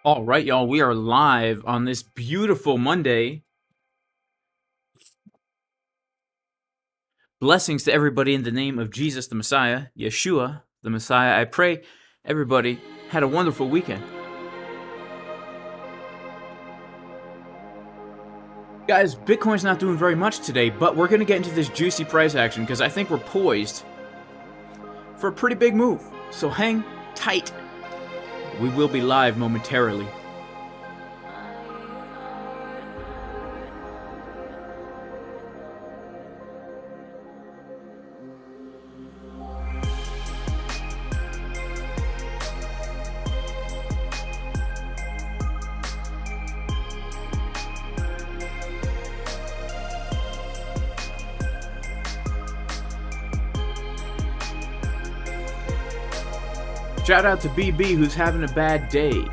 All right, y'all, we are live on this beautiful Monday. Blessings to everybody in the name of Jesus the Messiah, Yeshua the Messiah. I pray everybody had a wonderful weekend. Guys, Bitcoin's not doing very much today, but we're going to get into this juicy price action because I think we're poised for a pretty big move. So hang tight. We will be live momentarily. Shout out to BB who's having a bad day.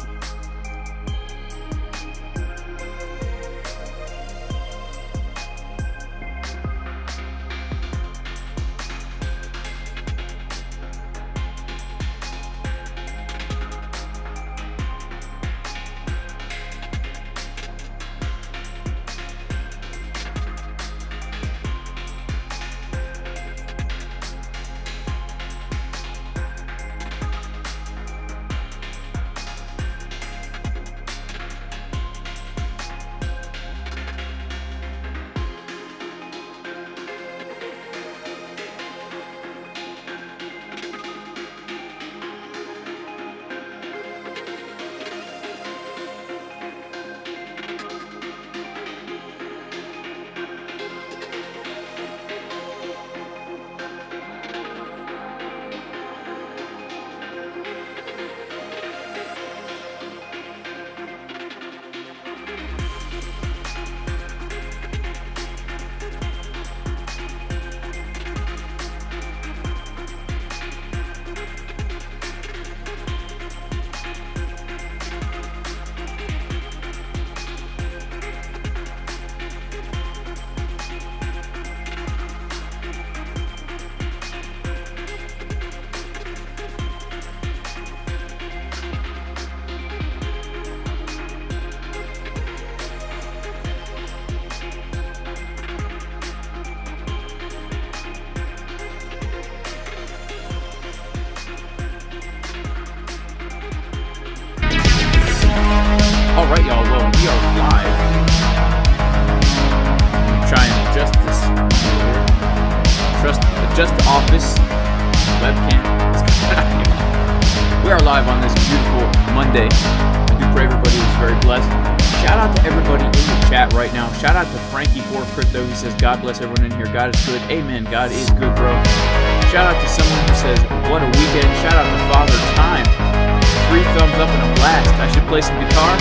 Alright, y'all, well, we are live. I'm trying to adjust this. Adjust the office webcam. We are live on this beautiful Monday. I do pray everybody is very blessed. Shout out to everybody in the chat right now. Shout out to Frankie4Crypto. He says, God bless everyone in here. God is good. Amen. God is good, bro. Shout out to someone who says, what a weekend. Shout out to Father Time. 3 thumbs up and a blast. I should play some guitar.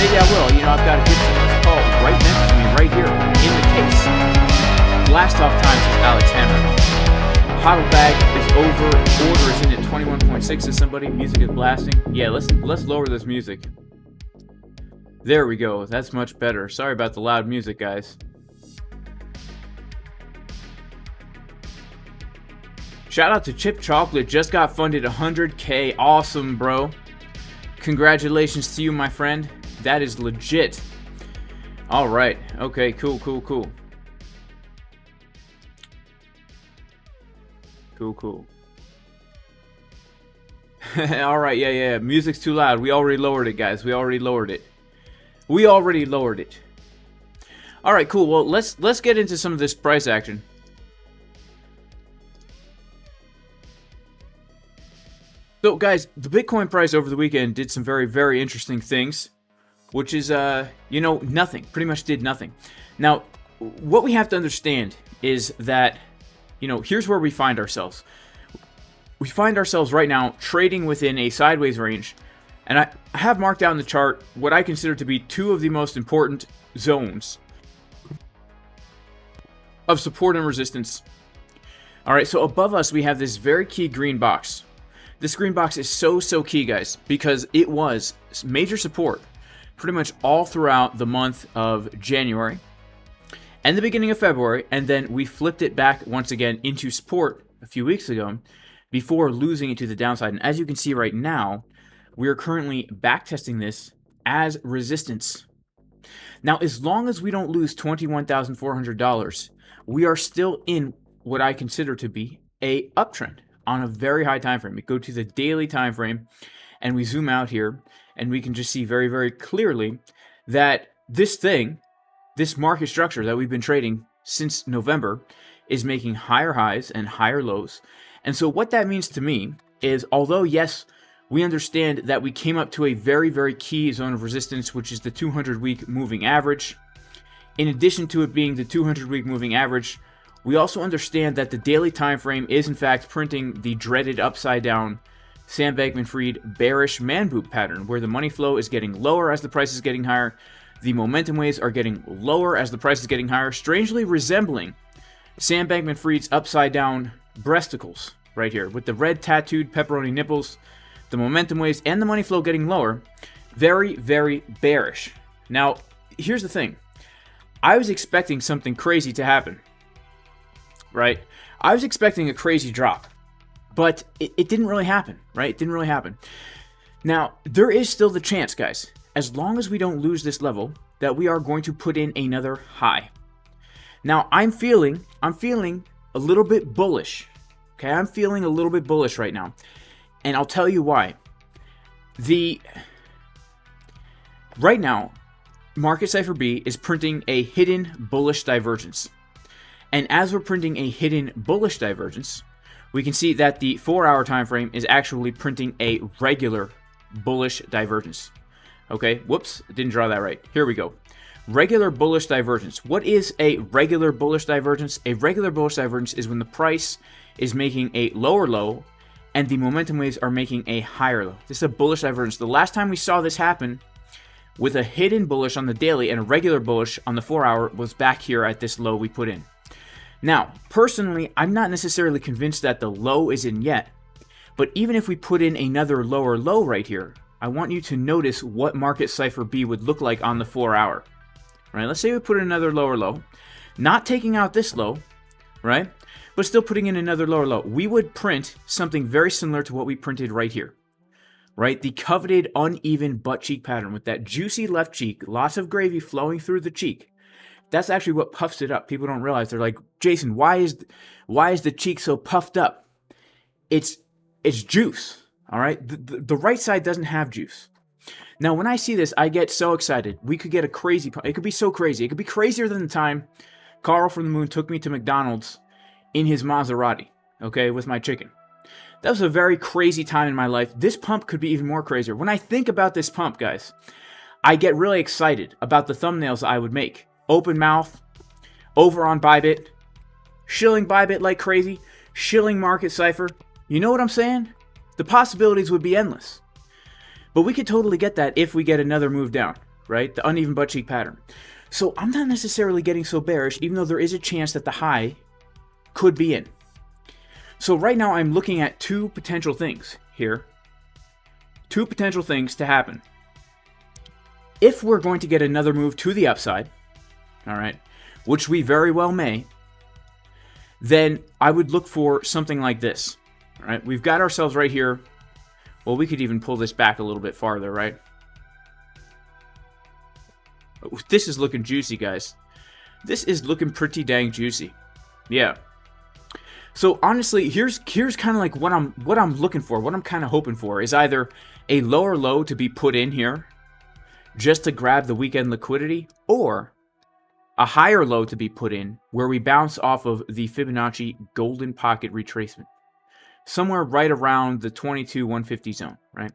Maybe I will. You know, I've got a good thing called right next to me, right here, in the case. Blast off time, says Alex Hammer. Hodl bag is over. Order is in at 21.6. Is somebody? Music is blasting. Yeah, let's lower this music. There we go. That's much better. Sorry about the loud music, guys. Shout out to Chip Chocolate. Just got funded 100K. Awesome, bro. Congratulations to you, my friend. That is legit. All right. Okay, cool. Cool. All right, yeah. Music's too loud. We already lowered it, guys. We already lowered it. All right, cool. Well, let's get into some of this price action. So, guys, the Bitcoin price over the weekend did some very, very interesting things, which is, nothing. Pretty much did nothing. Now, what we have to understand is that, here's where we find ourselves. We find ourselves right now trading within a sideways range, and I have marked out in the chart what I consider to be 2 of the most important zones of support and resistance. All right, so above us, we have this very key green box. This green box is so key, guys, because it was major support pretty much all throughout the month of January and the beginning of February, and then we flipped it back once again into support a few weeks ago before losing it to the downside. And as you can see right now, we are currently backtesting this as resistance. Now, as long as we don't lose $21,400, we are still in what I consider to be a uptrend on a very high time frame. We go to the daily time frame and we zoom out here, and we can just see very, very clearly that this market structure that we've been trading since November is making higher highs and higher lows. And so what that means to me is, although yes, we understand that we came up to a very, very key zone of resistance, which is the 200-week moving average. In addition to it being the 200-week moving average, we also understand that the daily time frame is in fact printing the dreaded upside down Sam Bankman-Fried bearish man boot pattern, where the money flow is getting lower as the price is getting higher. The momentum waves are getting lower as the price is getting higher, strangely resembling Sam Bankman-Fried's upside down breasticles right here, with the red tattooed pepperoni nipples, the momentum waves, and the money flow getting lower. Very, very bearish. Now, here's the thing. I was expecting something crazy to happen, right? I was expecting a crazy drop, but it didn't really happen, right? It didn't really happen. Now, there is still the chance, guys, as long as we don't lose this level, that we are going to put in another high. Now, I'm feeling a little bit bullish. Okay, I'm feeling a little bit bullish right now, and I'll tell you why. Right now, Market Cipher B is printing a hidden bullish divergence. And as we're printing a hidden bullish divergence, we can see that the 4-hour time frame is actually printing a regular bullish divergence. Okay, whoops, didn't draw that right. Here we go. Regular bullish divergence. What is a regular bullish divergence? A regular bullish divergence is when the price is making a lower low and the momentum waves are making a higher low. This is a bullish divergence. The last time we saw this happen with a hidden bullish on the daily and a regular bullish on the 4-hour was back here at this low we put in. Now, personally, I'm not necessarily convinced that the low is in yet, but even if we put in another lower low right here, I want you to notice what Market Cipher B would look like on the 4-hour. Right? Let's say we put in another lower low, not taking out this low, right? But still putting in another lower low. We would print something very similar to what we printed right here, right? The coveted uneven butt cheek pattern with that juicy left cheek, lots of gravy flowing through the cheek. That's actually what puffs it up. People don't realize. They're like, Jason, why is the cheek so puffed up? It's juice, all right? The right side doesn't have juice. Now, when I see this, I get so excited. We could get a crazy pump. It could be so crazy. It could be crazier than the time Carl from the Moon took me to McDonald's in his Maserati, okay, with my chicken. That was a very crazy time in my life. This pump could be even more crazier. When I think about this pump, guys, I get really excited about the thumbnails I would make. Open mouth, over on ByBit, shilling ByBit like crazy, shilling Market Cipher. You know what I'm saying? The possibilities would be endless. But we could totally get that if we get another move down, right? The uneven butt cheek pattern. So I'm not necessarily getting so bearish, even though there is a chance that the high could be in. So right now I'm looking at two potential things here. Two potential things to happen. If we're going to get another move to the upside, all right, which we very well may, then I would look for something like this. All right, we've got ourselves right here. Well, we could even pull this back a little bit farther, right? This is looking juicy, guys. This is looking pretty dang juicy. Yeah. So honestly, here's kind of like what I'm looking for. What I'm kind of hoping for is either a lower low to be put in here just to grab the weekend liquidity, or a higher low to be put in where we bounce off of the Fibonacci golden pocket retracement. Somewhere right around the 22,150 zone, right?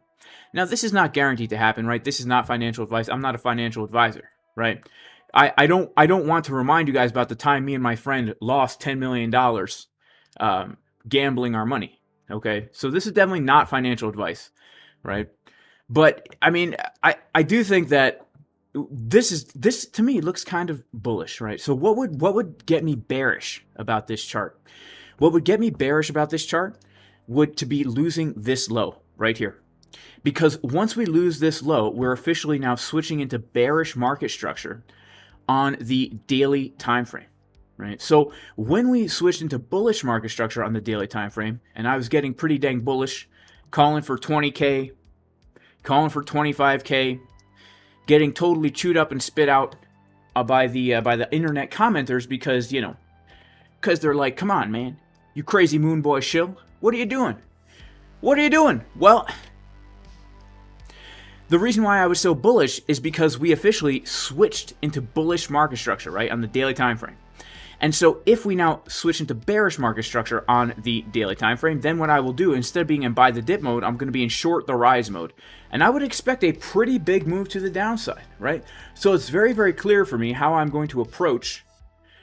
Now, this is not guaranteed to happen, right? This is not financial advice. I'm not a financial advisor, right? I don't want to remind you guys about the time me and my friend lost $10 million gambling our money, okay? So this is definitely not financial advice, right? But, I mean, I do think that this to me looks kind of bullish, right? So what would get me bearish about this chart? What would get me bearish about this chart would to be losing this low right here. Because once we lose this low, we're officially now switching into bearish market structure on the daily time frame, right? So when we switched into bullish market structure on the daily time frame, and I was getting pretty dang bullish, calling for 20K, calling for 25K, getting totally chewed up and spit out by the internet commenters because, you know, because they're like, come on, man, you crazy moon boy shill, what are you doing? What are you doing? Well, the reason why I was so bullish is because we officially switched into bullish market structure, right, on the daily time frame. And so if we now switch into bearish market structure on the daily time frame, then what I will do, instead of being in buy the dip mode, I'm going to be in short the rise mode. And I would expect a pretty big move to the downside, right? So it's very, very clear for me how I'm going to approach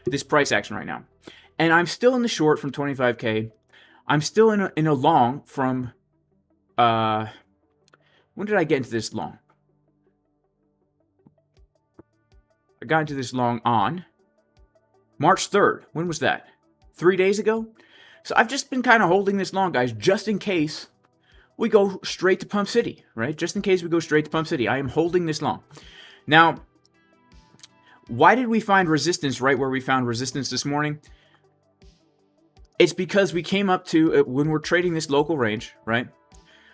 this price action right now. And I'm still in the short from 25K. I'm still in a long from, when did I get into this long? I got into this long on March 3rd. When was that? 3 days ago? So I've just been kind of holding this long, guys, just in case we go straight to Pump City, right? Just in case we go straight to Pump City. I am holding this long. Now, why did we find resistance right where we found resistance this morning? It's because we came up to, when we're trading this local range, right?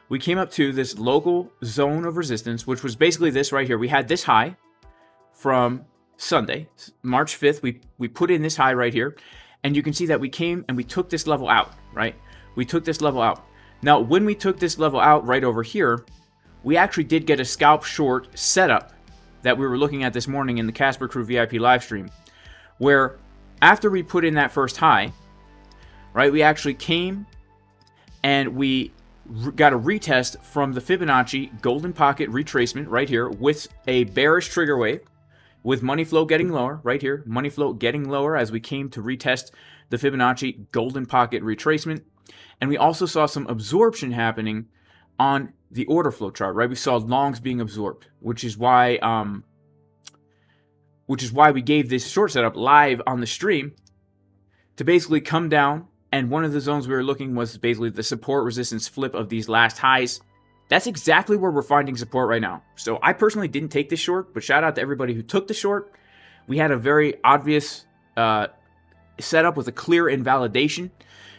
We came up to this local zone of resistance, which was basically this right here. We had this high from Sunday, March 5th. We put in this high right here, and you can see that we came and we took this level out, right? We took this level out. Now, when we took this level out right over here, we actually did get a scalp short setup that we were looking at this morning in the Casper Crew VIP live stream, where after we put in that first high, right, we actually came and we got a retest from the Fibonacci golden pocket retracement right here with a bearish trigger wave, with money flow getting lower right here, money flow getting lower as we came to retest the Fibonacci golden pocket retracement. And we also saw some absorption happening on the order flow chart, right? We saw longs being absorbed, which is why we gave this short setup live on the stream to basically come down. And one of the zones we were looking was basically the support resistance flip of these last highs. That's exactly where we're finding support right now. So I personally didn't take this short, but shout out to everybody who took the short. We had a very obvious setup with a clear invalidation.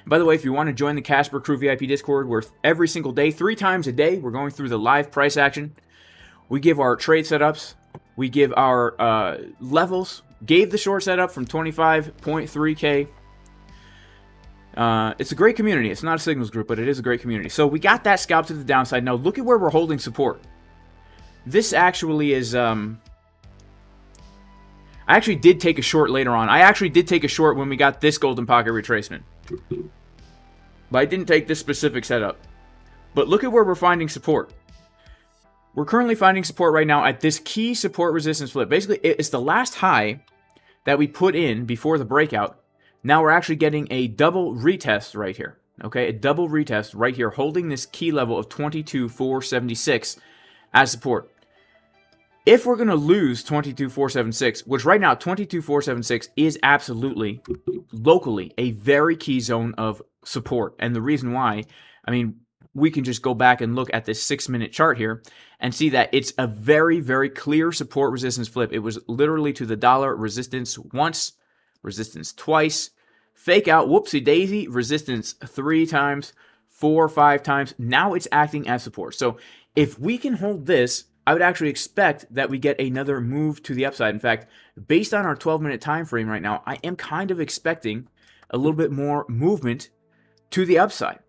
By the way, if you want to join the Casper Crew VIP Discord, where every single day, 3 times a day, we're going through the live price action. We give our trade setups. We give our levels. Gave the short setup from 25.3K. It's a great community. It's not a signals group, but it is a great community. So we got that scalp to the downside. Now look at where we're holding support. This actually is, I actually did take a short later on. I actually did take a short when we got this golden pocket retracement. But I didn't take this specific setup. But look at where we're finding support. We're currently finding support right now at this key support resistance flip. Basically, it's the last high that we put in before the breakout. Now we're actually getting a double retest right here. Okay, a double retest right here, holding this key level of 22,476 as support. If we're going to lose 22,476, which right now 22,476 is absolutely locally a very key zone of support. And the reason why, I mean, we can just go back and look at this 6-minute chart here and see that it's a very, very clear support resistance flip. It was literally to the dollar, resistance once, resistance twice, fake out, whoopsie daisy, resistance 3 times, 4 or 5 times. Now it's acting as support. So if we can hold this, I would actually expect that we get another move to the upside. In fact, based on our 12-minute time frame right now, I am kind of expecting a little bit more movement to the upside,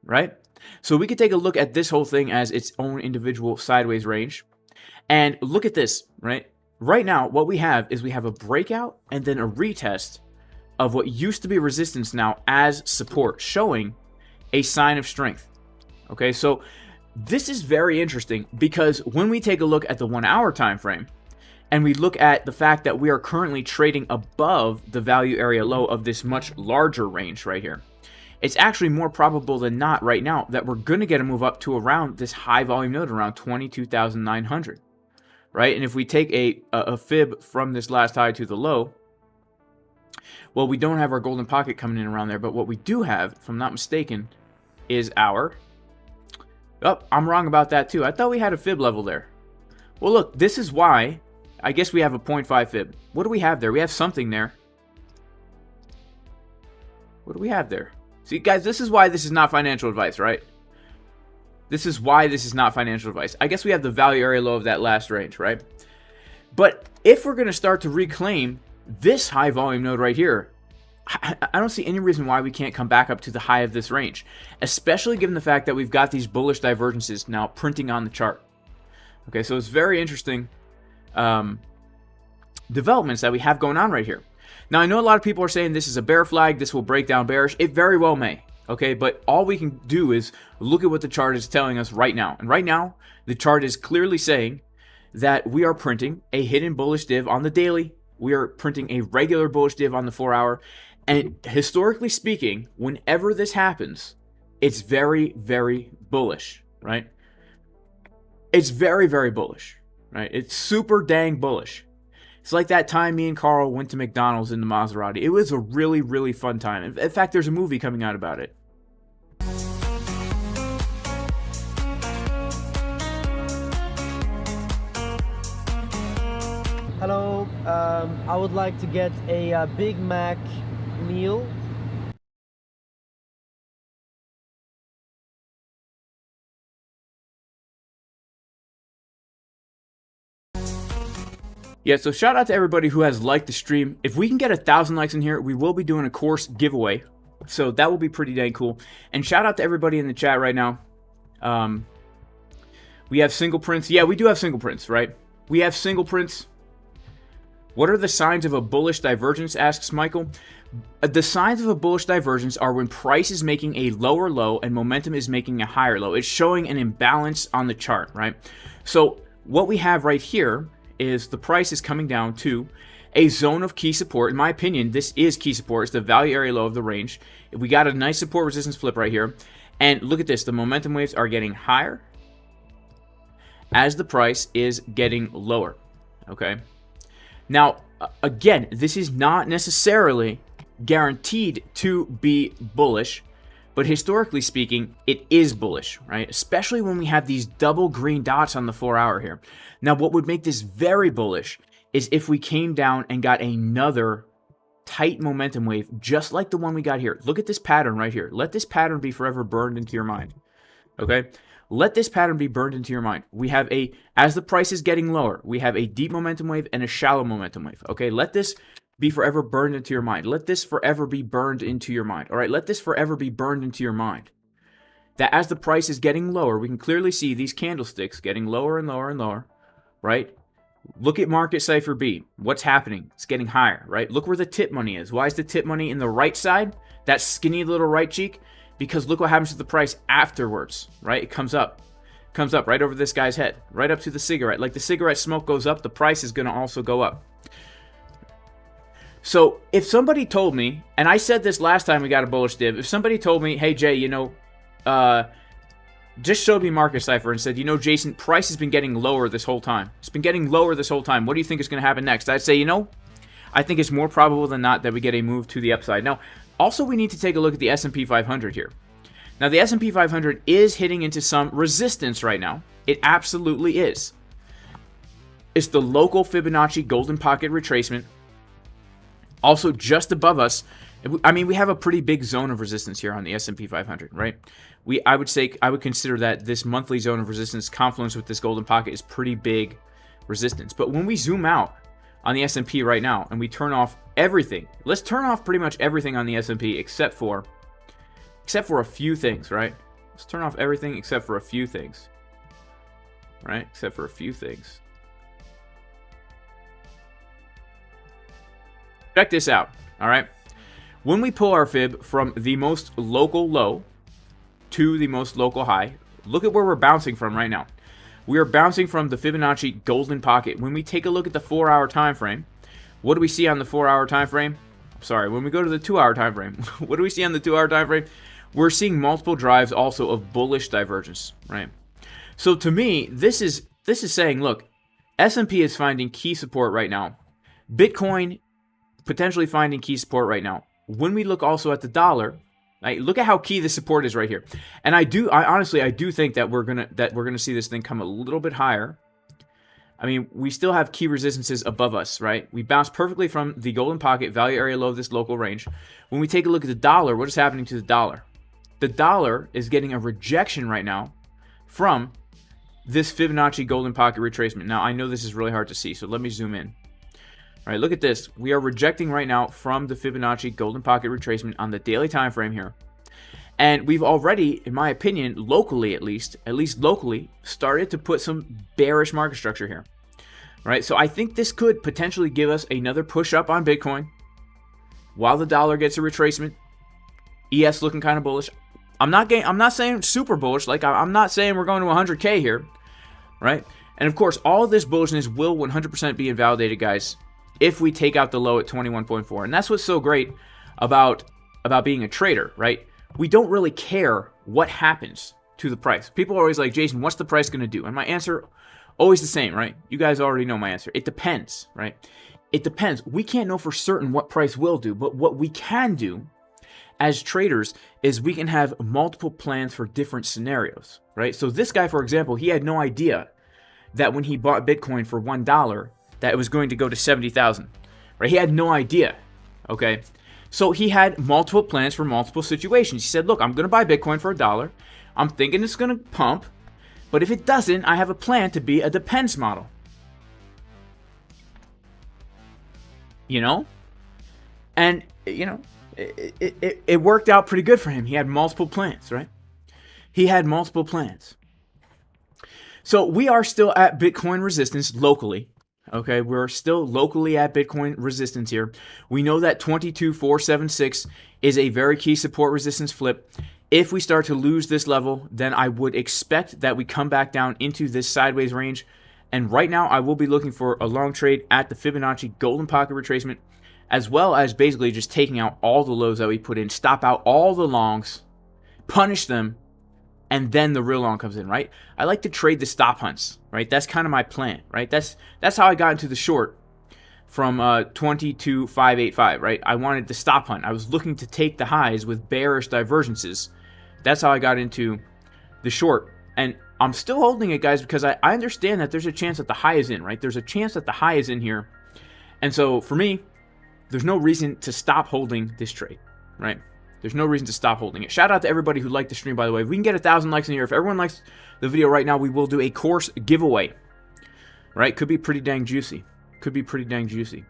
right? So we could take a look at this whole thing as its own individual sideways range. And look at this, right? Right now, what we have is we have a breakout and then a retest of what used to be resistance now as support, showing a sign of strength. Okay, so this is very interesting because when we take a look at the 1-hour time frame and we look at the fact that we are currently trading above the value area low of this much larger range right here, it's actually more probable than not right now that we're going to get a move up to around this high volume node, around 22,900. Right? And if we take a fib from this last high to the low, well, we don't have our golden pocket coming in around there, but what we do have, if I'm not mistaken, is our... Oh, I'm wrong about that too. I thought we had a fib level there. Well, look, this is why I guess we have a 0.5 fib. What do we have there? We have something there. What do we have there? See, guys, this is why this is not financial advice, right? This is why this is not financial advice. I guess we have the value area low of that last range, right? But if we're going to start to reclaim this high volume node right here, I don't see any reason why we can't come back up to the high of this range, especially given the fact that we've got these bullish divergences now printing on the chart. Okay, so it's very interesting developments that we have going on right here. Now, I know a lot of people are saying this is a bear flag, this will break down bearish. It very well may, okay? But all we can do is look at what the chart is telling us right now. And right now, the chart is clearly saying that we are printing a hidden bullish div on the daily. We are printing a regular bullish div on the 4-hour. And historically speaking, whenever this happens, it's very, very bullish, right? It's very, very bullish, right? It's super dang bullish. It's like that time me and Carl went to McDonald's in the Maserati. It was a really, really fun time. In fact, there's a movie coming out about it. Hello, I would like to get a Big Mac meal. Yeah, so shout out to everybody who has liked the stream. If we can get 1,000 likes in here, we will be doing a course giveaway. So that will be pretty dang cool. And shout out to everybody in the chat right now. We have single prints. Yeah, we do have single prints, right? We have single prints. What are the signs of a bullish divergence, asks Michael. The signs of a bullish divergence are when price is making a lower low and momentum is making a higher low. It's showing an imbalance on the chart, right? So what we have right here is the price is coming down to a zone of key support. In my opinion, this is key support. It's the value area low of the range. We got a nice support resistance flip right here. And look at this. The momentum waves are getting higher as the price is getting lower. Okay. Now, again, this is not necessarily guaranteed to be bullish, but historically speaking, it is bullish, right? Especially when we have these double green dots on the 4-hour here. Now, what would make this very bullish is if we came down and got another tight momentum wave, just like the one we got here. Look at this pattern right here. Let this pattern be forever burned into your mind, okay? Let this pattern be burned into your mind. We have as the price is getting lower, we have a deep momentum wave and a shallow momentum wave, okay? Let this be forever burned into your mind. Let this forever be burned into your mind, all right? Let this forever be burned into your mind. That as the price is getting lower, we can clearly see these candlesticks getting lower and lower and lower, right? Look at market Cipher B. What's happening? It's getting higher, right? Look where the tip money is. Why is the tip money in the right side? That skinny little right cheek? Because look what happens to the price afterwards, right? It comes up right over this guy's head, right up to the cigarette. Like the cigarette smoke goes up, the price is going to also go up. So if somebody told me, and I said this last time we got a bullish div, if somebody told me, hey Jay, you know, just showed me market Cipher and said, you know, Jason, price has been getting lower this whole time. It's been getting lower this whole time. What do you think is going to happen next? I'd say, you know, I think it's more probable than not that we get a move to the upside. Now, also we need to take a look at the S&P 500 here. Now, the S&P 500 is hitting into some resistance right now. It absolutely is. It's the local Fibonacci golden pocket retracement. Also, just above us, I mean, we have a pretty big zone of resistance here on the S&P 500, right? I would consider that this monthly zone of resistance confluence with this golden pocket is pretty big resistance. But when we zoom out on the S&P right now and we turn off everything, let's turn off pretty much everything on the S&P except for a few things, right? Let's turn off everything except for a few things, right? Except for a few things. Check this out, all right? When we pull our fib from the most local low to the most local high, look at where we're bouncing from right now. We are bouncing from the Fibonacci golden pocket. When we take a look at the 4-hour time frame, what do we see on the 4-hour time frame? Sorry, when we go to the 2-hour time frame, what do we see on the 2-hour time frame? We're seeing multiple drives also of bullish divergence, right? So to me, this is saying, look, S&P is finding key support right now. Bitcoin potentially finding key support right now. When we look also at the dollar, right, look at how key the support is right here. And I honestly do think that we're gonna see this thing come a little bit higher. I mean, we still have key resistances above us, right? We bounced perfectly from the golden pocket value area low of this local range. When we take a look at the dollar, what is happening to the dollar? The dollar is getting a rejection right now from this Fibonacci golden pocket retracement. Now, I know this is really hard to see, so let me zoom in. All right, look at this. We are rejecting right now from the Fibonacci golden pocket retracement on the daily time frame here. And we've already, in my opinion, locally at least locally, started to put some bearish market structure here. All right, so I think this could potentially give us another push up on Bitcoin while the dollar gets a retracement. ES looking kind of bullish. I'm not saying super bullish. Like, I'm not saying we're going to 100K here, right? And of course, all of this bullishness will 100% be invalidated, guys, if we take out the low at 21.4. And that's what's so great about being a trader, right? We don't really care what happens to the price. People are always like, Jason, what's the price going to do? And my answer, always the same, right? You guys already know my answer. It depends, right? It depends. We can't know for certain what price will do, but what we can do as traders is we can have multiple plans for different scenarios, right? So this guy, for example, he had no idea that when he bought Bitcoin for $1, that it was going to go to 70,000, right? He had no idea, okay? So he had multiple plans for multiple situations. He said, look, I'm going to buy Bitcoin for $1. I'm thinking it's going to pump, but if it doesn't, I have a plan to be a depends model. You know? And, you know, it worked out pretty good for him. He had multiple plans, right? He had multiple plans. So we are still at Bitcoin resistance locally. Okay, we're still locally at Bitcoin resistance here. We know that 22,476 is a very key support resistance flip. If we start to lose this level, then I would expect that we come back down into this sideways range. And right now, I will be looking for a long trade at the Fibonacci golden pocket retracement, as well as basically just taking out all the lows that we put in, stop out all the longs, punish them, and then the real long comes in, right? I like to trade the stop hunts, right? That's kind of my plan, right? That's how I got into the short from 22,585, right? I wanted the stop hunt. I was looking to take the highs with bearish divergences. That's how I got into the short. And I'm still holding it, guys, because I understand that there's a chance that the high is in, right? There's a chance that the high is in here. And so for me, there's no reason to stop holding this trade, right? There's no reason to stop holding it. Shout out to everybody who liked the stream, by the way. If we can get 1,000 likes in here, if everyone likes the video right now, we will do a course giveaway, right? Could be pretty dang juicy. Could be pretty dang juicy.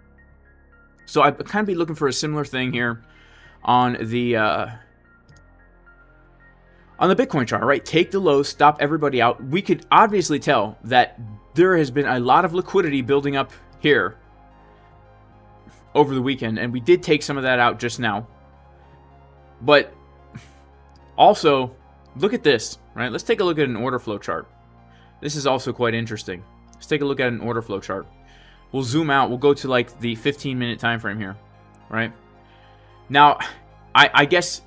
So I kind of be looking for a similar thing here on the Bitcoin chart, right? Take the lows, stop everybody out. We could obviously tell that there has been a lot of liquidity building up here over the weekend, and we did take some of that out just now. But also, look at this, right? Let's take a look at an order flow chart. This is also quite interesting. Let's take a look at an order flow chart. We'll zoom out. We'll go to like the 15-minute time frame here, right? Now, I guess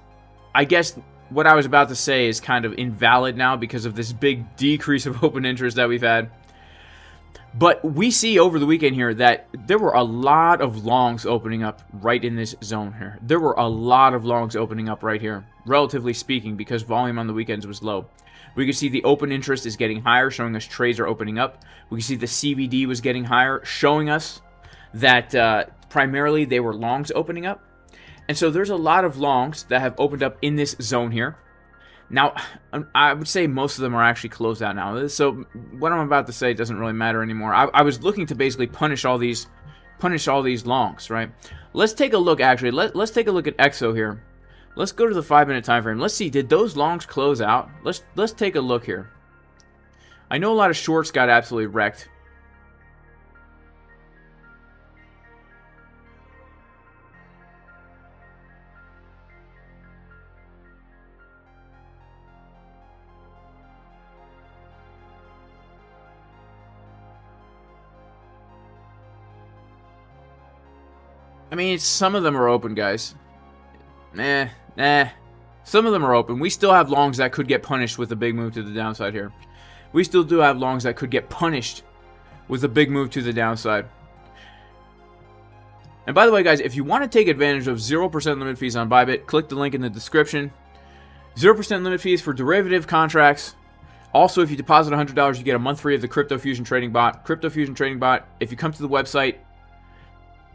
what I was about to say is kind of invalid now because of this big decrease of open interest that we've had. But we see over the weekend here that there were a lot of longs opening up right in this zone here. There were a lot of longs opening up right here, relatively speaking, because volume on the weekends was low. We can see the open interest is getting higher, showing us trades are opening up. We can see the CVD was getting higher, showing us that primarily they were longs opening up. And so there's a lot of longs that have opened up in this zone here. Now, I would say most of them are actually closed out now. So what I'm about to say doesn't really matter anymore. I was looking to basically punish all these longs, right? Let's take a look, actually. Let's take a look at EXO here. Let's go to the 5-minute time frame. Let's see, did those longs close out? Let's take a look here. I know a lot of shorts got absolutely wrecked. I mean, some of them are open, guys. Some of them are open. We still have longs that could get punished with a big move to the downside here. We still do have longs that could get punished with a big move to the downside. And by the way, guys, if you want to take advantage of 0% limit fees on ByBit, click the link in the description. 0% limit fees for derivative contracts. Also, if you deposit $100, you get a month free of the Crypto Fusion Trading Bot. Crypto Fusion Trading Bot, if you come to the website,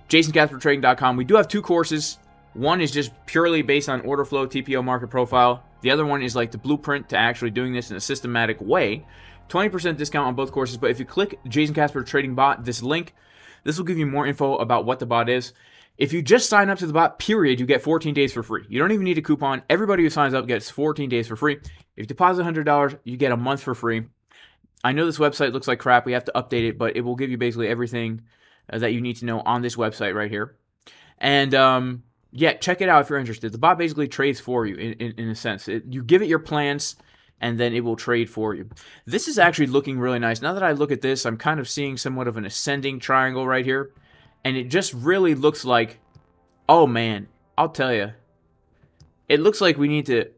JasonCasperTrading.com. We do have 2 courses. One is just purely based on order flow, TPO market profile. The other one is like the blueprint to actually doing this in a systematic way. 20% discount on both courses, but if you click Jason Casper Trading Bot, this link, this will give you more info about what the bot is. If you just sign up to the bot, period, you get 14 days for free. You don't even need a coupon. Everybody who signs up gets 14 days for free. If you deposit $100, you get a month for free. I know this website looks like crap. We have to update it, but it will give you basically everything that you need to know on this website right here. And yeah, check it out if you're interested. The bot basically trades for you in a sense. You give it your plans, and then it will trade for you. This is actually looking really nice. Now that I look at this, I'm kind of seeing somewhat of an ascending triangle right here. And it just really looks like, oh man, I'll tell you. It looks like we need to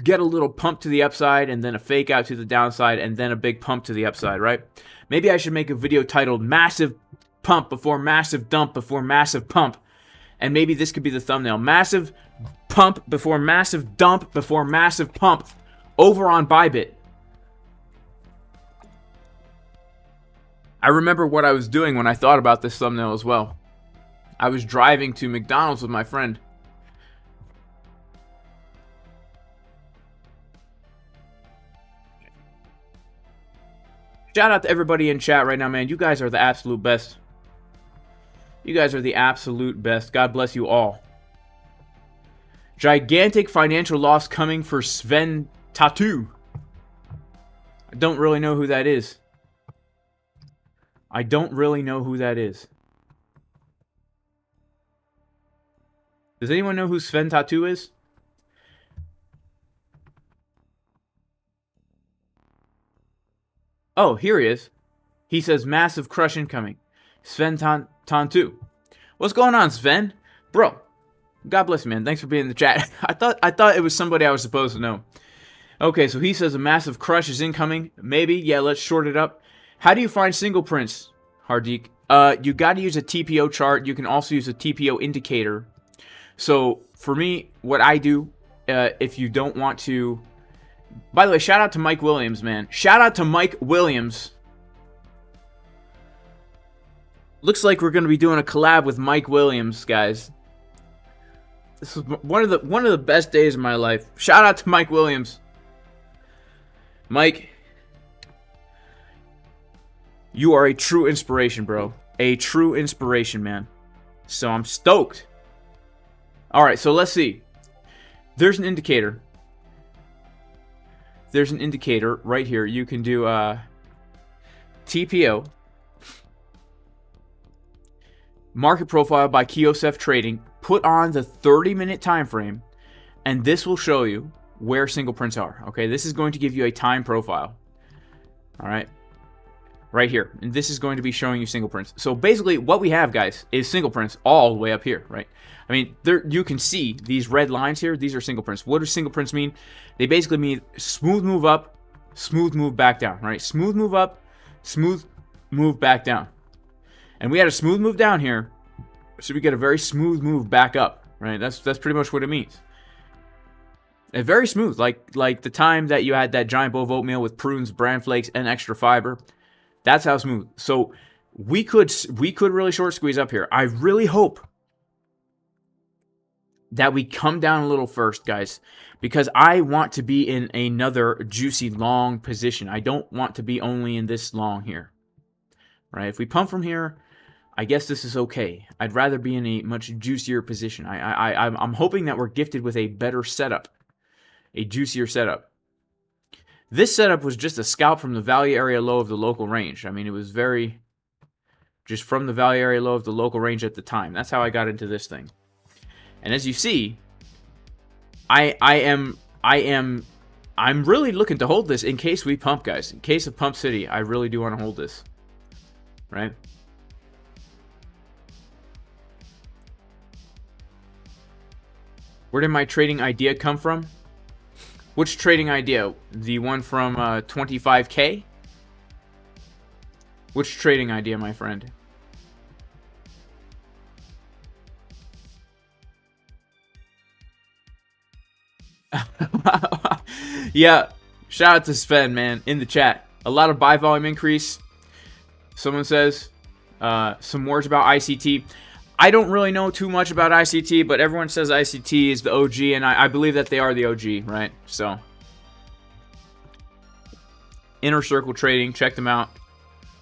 get a little pump to the upside and then a fake out to the downside and then a big pump to the upside, right? Maybe I should make a video titled Massive Pump Before Massive Dump Before Massive Pump. And maybe this could be the thumbnail. Massive Pump Before Massive Dump Before Massive Pump over on ByBit. I remember what I was doing when I thought about this thumbnail as well. I was driving to McDonald's with my friend. Shout out to everybody in chat right now, man. You guys are the absolute best. You guys are the absolute best. God bless you all. Gigantic financial loss coming for Sven Tattoo. I don't really know who that is. I don't really know who that is. Does anyone know who Sven Tattoo is? Oh, here he is. He says massive crush incoming. Sven Tattoo. What's going on, Sven? Bro, God bless you, man. Thanks for being in the chat. I thought it was somebody I was supposed to know. Okay, so he says a massive crush is incoming. Maybe. Yeah, let's short it up. How do you find single prints, Hardik? You got to use a TPO chart. You can also use a TPO indicator. So for me, what I do, if you don't want to... By the way, shout out to Mike Williams, man. Shout out to Mike Williams. Looks like we're going to be doing a collab with Mike Williams, guys. This is one of the best days of my life. Shout out to Mike Williams. Mike, you are a true inspiration, bro. A true inspiration, man. So I'm stoked. Alright, so let's see. There's an indicator. There's an indicator right here. You can do TPO. Market profile by Kiosef Trading. Put on the 30-minute time frame, and this will show you where single prints are. Okay, this is going to give you a time profile. All right, right here, and this is going to be showing you single prints. So basically, what we have, guys, is single prints all the way up here, right? I mean, there you can see these red lines here. These are single prints. What do single prints mean? They basically mean smooth move up, smooth move back down, right? Smooth move up, smooth move back down. And we had a smooth move down here, so we get a very smooth move back up, right? That's pretty much what it means. And very smooth, like the time that you had that giant bowl of oatmeal with prunes, bran flakes, and extra fiber. That's how smooth. So we could really short squeeze up here. I really hope that we come down a little first, guys, because I want to be in another juicy long position. I don't want to be only in this long here, right? If we pump from here, I guess this is okay. I'd rather be in a much juicier position. I'm hoping that we're gifted with a better setup, a juicier setup. This setup was just a scalp from the value area low of the local range. I mean, it was very just from the value area low of the local range at the time. That's how I got into this thing. And as you see, I'm really looking to hold this in case we pump, guys. In case of Pump City, I really do want to hold this, right? Where did my trading idea come from? Which trading idea? The one from 25K? Which trading idea, my friend? Yeah, shout out to Sven, man, in the chat. A lot of buy volume increase. Someone says some words about ICT. I don't really know too much about ICT, but everyone says ICT is the OG, and I believe that they are the OG, right? So, Inner Circle Trading, check them out.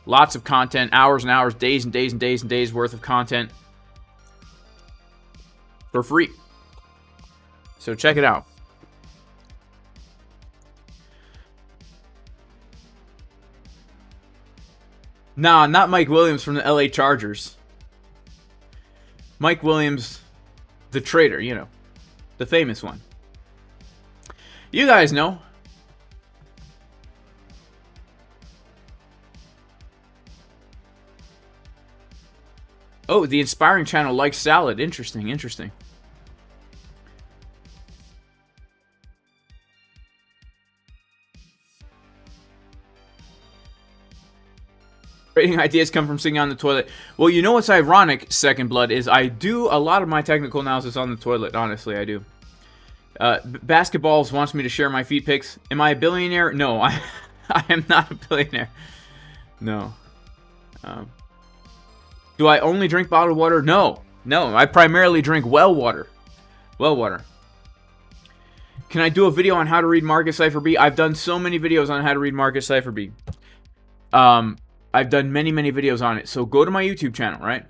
Lots of content, hours and hours, days and days and days and days worth of content for free. So check it out. Nah, not Mike Williams from the LA Chargers. Mike Williams, the trader, you know, the famous one. You guys know. Oh, the Inspiring Channel likes salad. Interesting, interesting. Trading ideas come from sitting on the toilet. Well, you know what's ironic, Second Blood, is I do a lot of my technical analysis on the toilet. Honestly, I do. Basketballs wants me to share my feet pics. Am I a billionaire? No, I am not a billionaire. No. Do I only drink bottled water? No. No, I primarily drink well water. Well water. Can I do a video on how to read Market Cipher B? I've done so many videos on how to read Market Cipher B. I've done many videos on it. So go to my YouTube channel, right?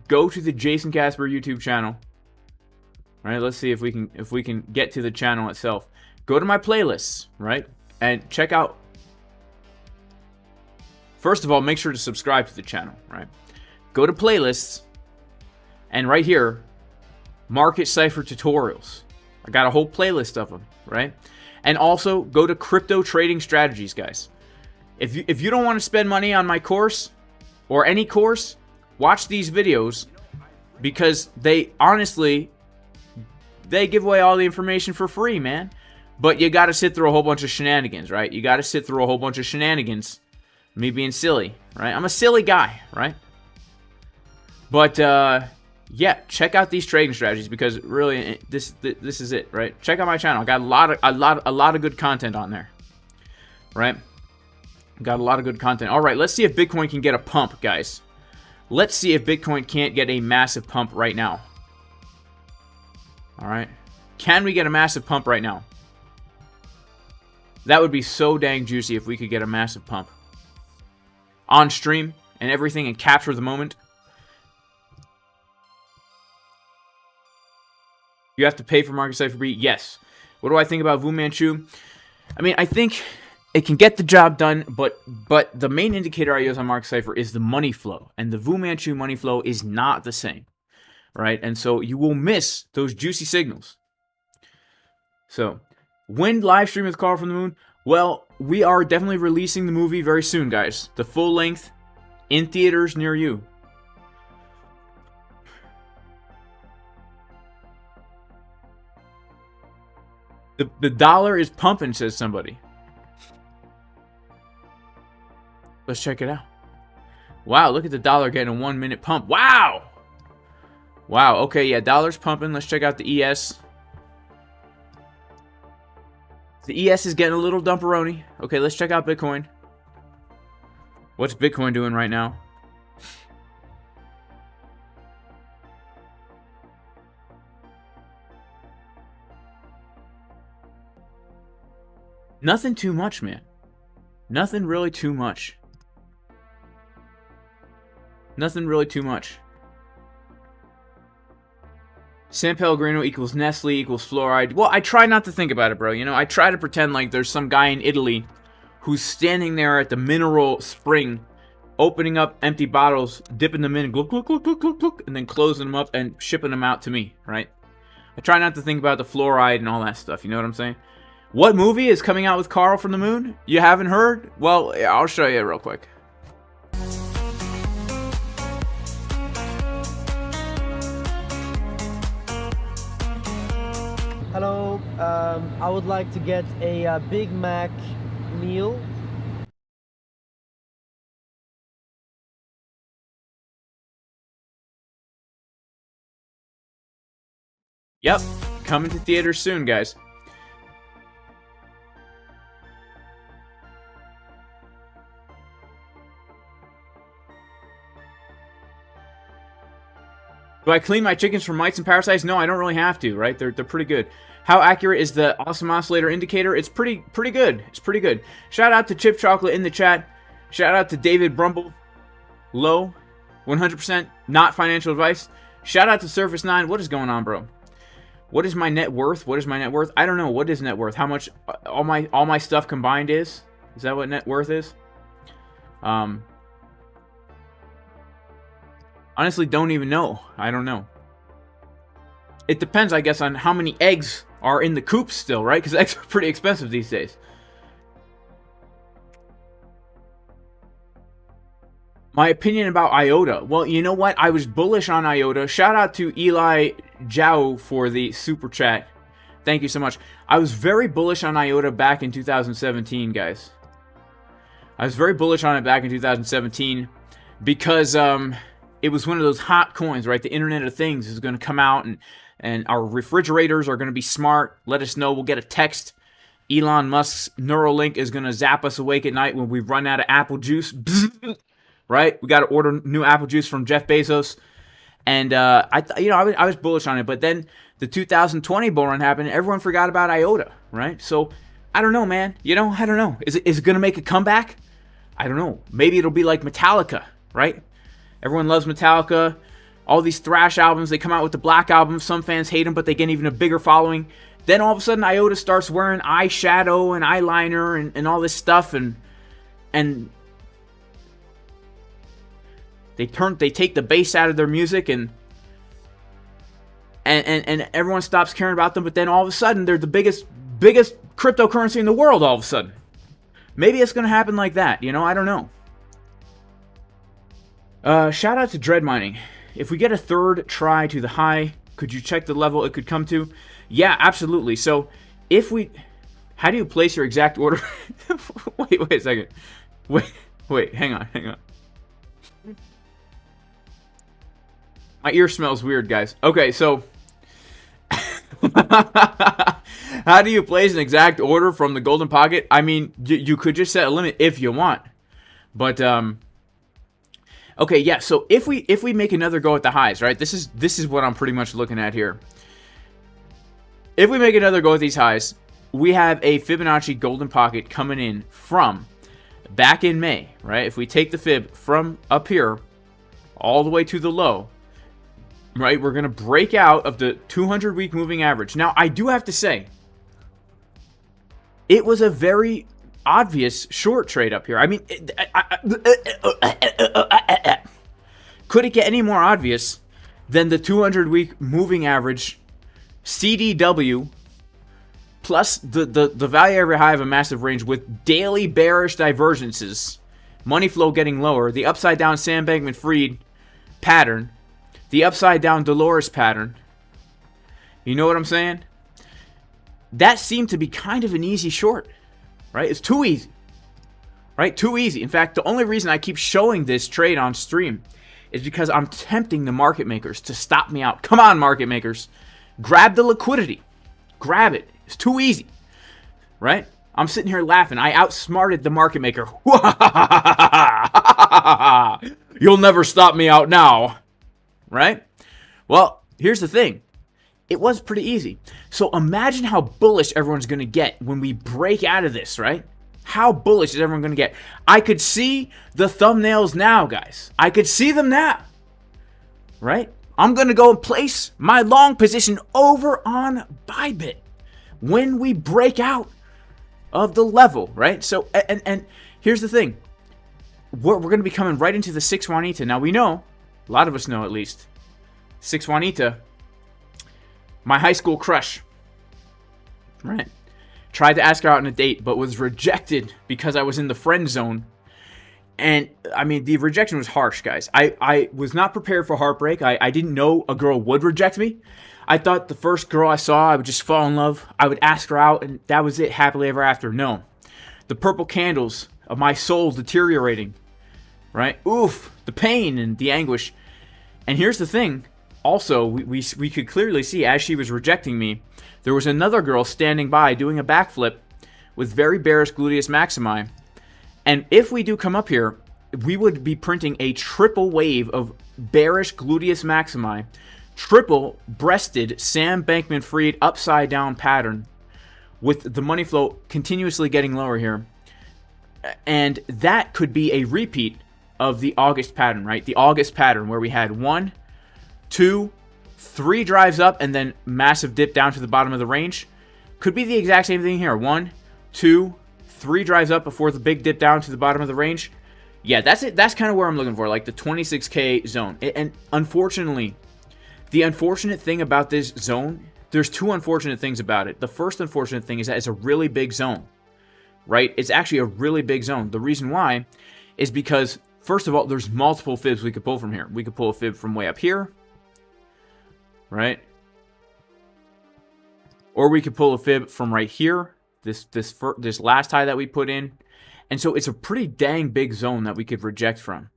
Go to the Jason Casper YouTube channel. Right? Let's see if we can get to the channel itself. Go to my playlists, right? And check out. First of all, make sure to subscribe to the channel, right? Go to playlists, and right here, Market Cipher tutorials. I got a whole playlist of them, right? And also go to crypto trading strategies, guys. If you don't want to spend money on my course or any course, watch these videos, because they honestly, they give away all the information for free, man. But you got to sit through a whole bunch of shenanigans, right? You got to sit through a whole bunch of shenanigans. Me being silly, right? I'm a silly guy, right? But yeah, check out these trading strategies, because really this is it, right? Check out my channel. I got a lot of good content on there, right? Got a lot of good content. All right, let's see if Bitcoin can get a pump, guys. Let's see if Bitcoin can't get a massive pump right now. All right, can we get a massive pump right now? That would be so dang juicy if we could get a massive pump on stream and everything and capture the moment. You have to pay for Market Cipher B? Yes. What do I think about Fu Manchu? I mean, I think it can get the job done, but the main indicator I use on Market Cipher is the money flow, and the Fu Manchu money flow is not the same, right? And so you will miss those juicy signals. So, when live stream with Carl from the Moon? Well, we are definitely releasing the movie very soon, guys. The full length in theaters near you. The dollar is pumping, says somebody. Let's check it out. Wow, look at the dollar getting a 1 minute pump. Wow! Wow, okay, yeah, dollar's pumping. Let's check out the ES. The ES is getting a little dumperoni. Okay, let's check out Bitcoin. What's Bitcoin doing right now? Nothing too much, man. Nothing really too much. Nothing really too much. San Pellegrino equals Nestle equals fluoride. Well, I try not to think about it, bro. You know, I try to pretend like there's some guy in Italy who's standing there at the mineral spring, opening up empty bottles, dipping them in, gluk, gluk, gluk, gluk, gluk, gluk, and then closing them up and shipping them out to me, right? I try not to think about the fluoride and all that stuff. You know what I'm saying? What movie is coming out with Carl from the Moon? You haven't heard? Well, I'll show you real quick. Hello, I would like to get a Big Mac meal. Yep, coming to theaters soon, guys. Do I clean my chickens from mites and parasites? No, I don't really have to, right? They're pretty good. How accurate is the awesome oscillator indicator? It's pretty good. It's pretty good. Shout out to Chip Chocolate in the chat. Shout out to David Brumble. Low. 100% not financial advice. Shout out to Surface 9. What is going on, bro? What is my net worth? What is my net worth? I don't know. What is net worth? How much all my stuff combined is? Is that what net worth is? Honestly, don't even know. I don't know. It depends, I guess, on how many eggs are in the coop still, right? Because eggs are pretty expensive these days. My opinion about IOTA. Well, you know what? I was bullish on IOTA. Shout out to Eli Zhao for the super chat. Thank you so much. I was very bullish on IOTA back in 2017, guys. I was very bullish on it back in 2017 because it was one of those hot coins, right? The Internet of Things is going to come out, and our refrigerators are going to be smart. Let us know. We'll get a text. Elon Musk's Neuralink is going to zap us awake at night when we run out of apple juice. Right? We got to order new apple juice from Jeff Bezos. And I was bullish on it, but then the 2020 bull run happened, and everyone forgot about IOTA, right? So I don't know, man. I don't know. Is it going to make a comeback? I don't know. Maybe it'll be like Metallica, right? Everyone loves Metallica. All these thrash albums, they come out with the Black Album. Some fans hate them, but they get even a bigger following. Then all of a sudden, IOTA starts wearing eyeshadow and eyeliner and all this stuff, and they take the bass out of their music, and everyone stops caring about them. But then all of a sudden, they're the biggest cryptocurrency in the world. All of a sudden, maybe it's gonna happen like that. I don't know. Shout out to Dread Mining. If we get a third try to the high, could you check the level it could come to? Yeah, absolutely. So how do you place your exact order? wait a second. Wait, hang on. My ear smells weird, guys. Okay, so how do you place an exact order from the golden pocket? I mean, you could just set a limit if you want. But okay, yeah, so if we make another go at the highs, right? This is what I'm pretty much looking at here. If we make another go at these highs, we have a Fibonacci golden pocket coming in from back in May, right? If we take the fib from up here all the way to the low, right, we're going to break out of the 200-week moving average. Now, I do have to say, it was a very obvious short trade up here. I mean, could it get any more obvious than the 200-week moving average CDW plus the value area high of a massive range with daily bearish divergences, money flow getting lower, the upside down Sam Bankman-Fried pattern, the upside down Dolores pattern? You know what I'm saying? That seemed to be kind of an easy short, right? It's too easy, right? Too easy. In fact, the only reason I keep showing this trade on stream is because I'm tempting the market makers to stop me out. Come on, market makers. Grab the liquidity. Grab it. It's too easy, right? I'm sitting here laughing. I outsmarted the market maker. You'll never stop me out now, right? Well, here's the thing. It was pretty easy. So imagine how bullish everyone's going to get when we break out of this, right? How bullish is everyone going to get? I could see the thumbnails now, guys. I could see them now, right? I'm going to go and place my long position over on ByBit when we break out of the level, right? So, and here's the thing. We're going to be coming right into the 6 Juanita. Now, we know, a lot of us know at least, 6 Juanita, my high school crush, right? Tried to ask her out on a date, but was rejected because I was in the friend zone. And, I mean, the rejection was harsh, guys. I was not prepared for heartbreak. I didn't know a girl would reject me. I thought the first girl I saw, I would just fall in love. I would ask her out, and that was it, happily ever after. No. The purple candles of my soul deteriorating, right? Oof, the pain and the anguish. And here's the thing. Also, we could clearly see as she was rejecting me, there was another girl standing by doing a backflip with very bearish gluteus maximi. And if we do come up here, we would be printing a triple wave of bearish gluteus maximi triple breasted Sam Bankman-Fried upside down pattern with the money flow continuously getting lower here. And that could be a repeat of the August pattern, right? The August pattern where we had 1, 2, 3 drives up and then massive dip down to the bottom of the range. Could be the exact same thing here. 1, 2, 3 drives up before the big dip down to the bottom of the range. Yeah, that's it. That's kind of where I'm looking for, like the 26K zone. And unfortunately, the unfortunate thing about this zone, there's 2 unfortunate things about it. The first unfortunate thing is that it's a really big zone, right? It's actually a really big zone. The reason why is because, first of all, there's multiple fibs we could pull from here. We could pull a fib from way up here, right? Or we could pull a fib from right here, this last high that we put in. And so it's a pretty dang big zone that we could reject from.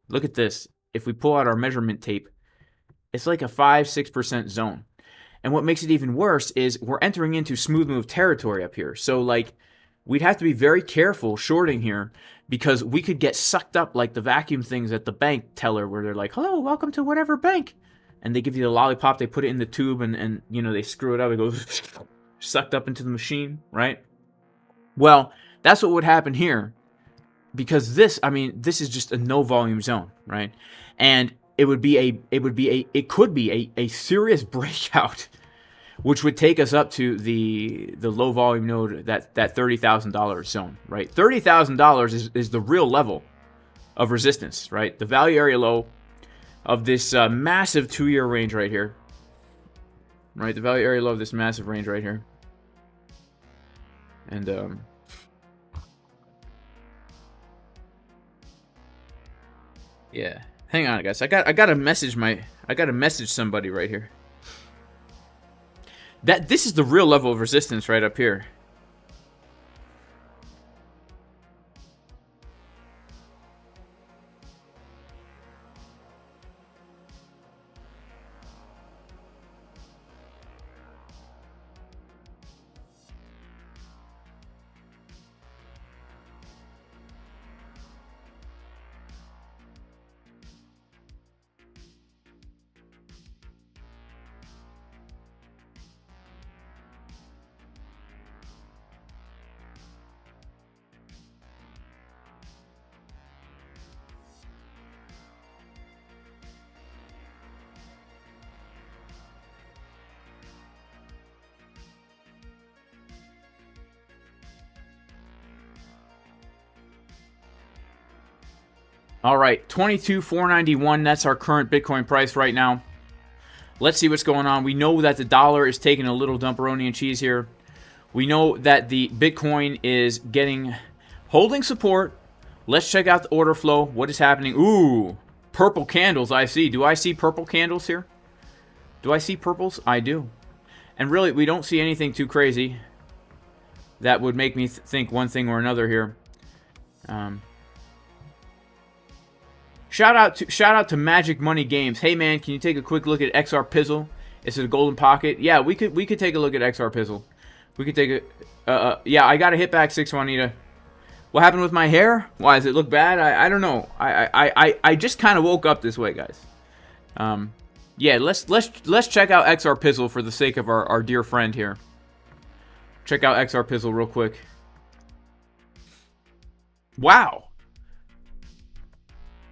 Look at this. If we pull out our measurement tape, it's like a 5-6% zone. And what makes it even worse is we're entering into smooth move territory up here. So like we'd have to be very careful shorting here because we could get sucked up like the vacuum things at the bank teller where they're like, hello, welcome to whatever bank. And they give you the lollipop, they put it in the tube and you know, they screw it up. It goes sucked up into the machine, right? Well, that's what would happen here because this, I mean, this is just a no volume zone, right? And it could be a serious breakout, which would take us up to the low volume node, that $30,000 zone, right? $30,000 is the real level of resistance, right? The value area low of this massive 2-year range right here, right? The value area low of this massive range right here, and yeah. Hang on, guys. I gotta message somebody right here. This is the real level of resistance right up here. All right, 22,491. That's our current Bitcoin price right now. Let's see what's going on. We know that the dollar is taking a little dumperoni and cheese here. We know that the Bitcoin is holding support. Let's check out the order flow. What is happening? Ooh, purple candles I see. Do I see purple candles here? Do I see purples? I do. And really, we don't see anything too crazy that would make me think one thing or another here. Shout out to Magic Money Games. Hey man, can you take a quick look at XR Pizzle? Is it a golden pocket? Yeah, we could take a look at XR Pizzle. We could take a yeah, I got a hit back 6 Juanita. What happened with my hair? Why does it look bad? I don't know. I just kind of woke up this way, guys. Yeah, let's check out XR Pizzle for the sake of our dear friend here. Check out XR Pizzle real quick. Wow.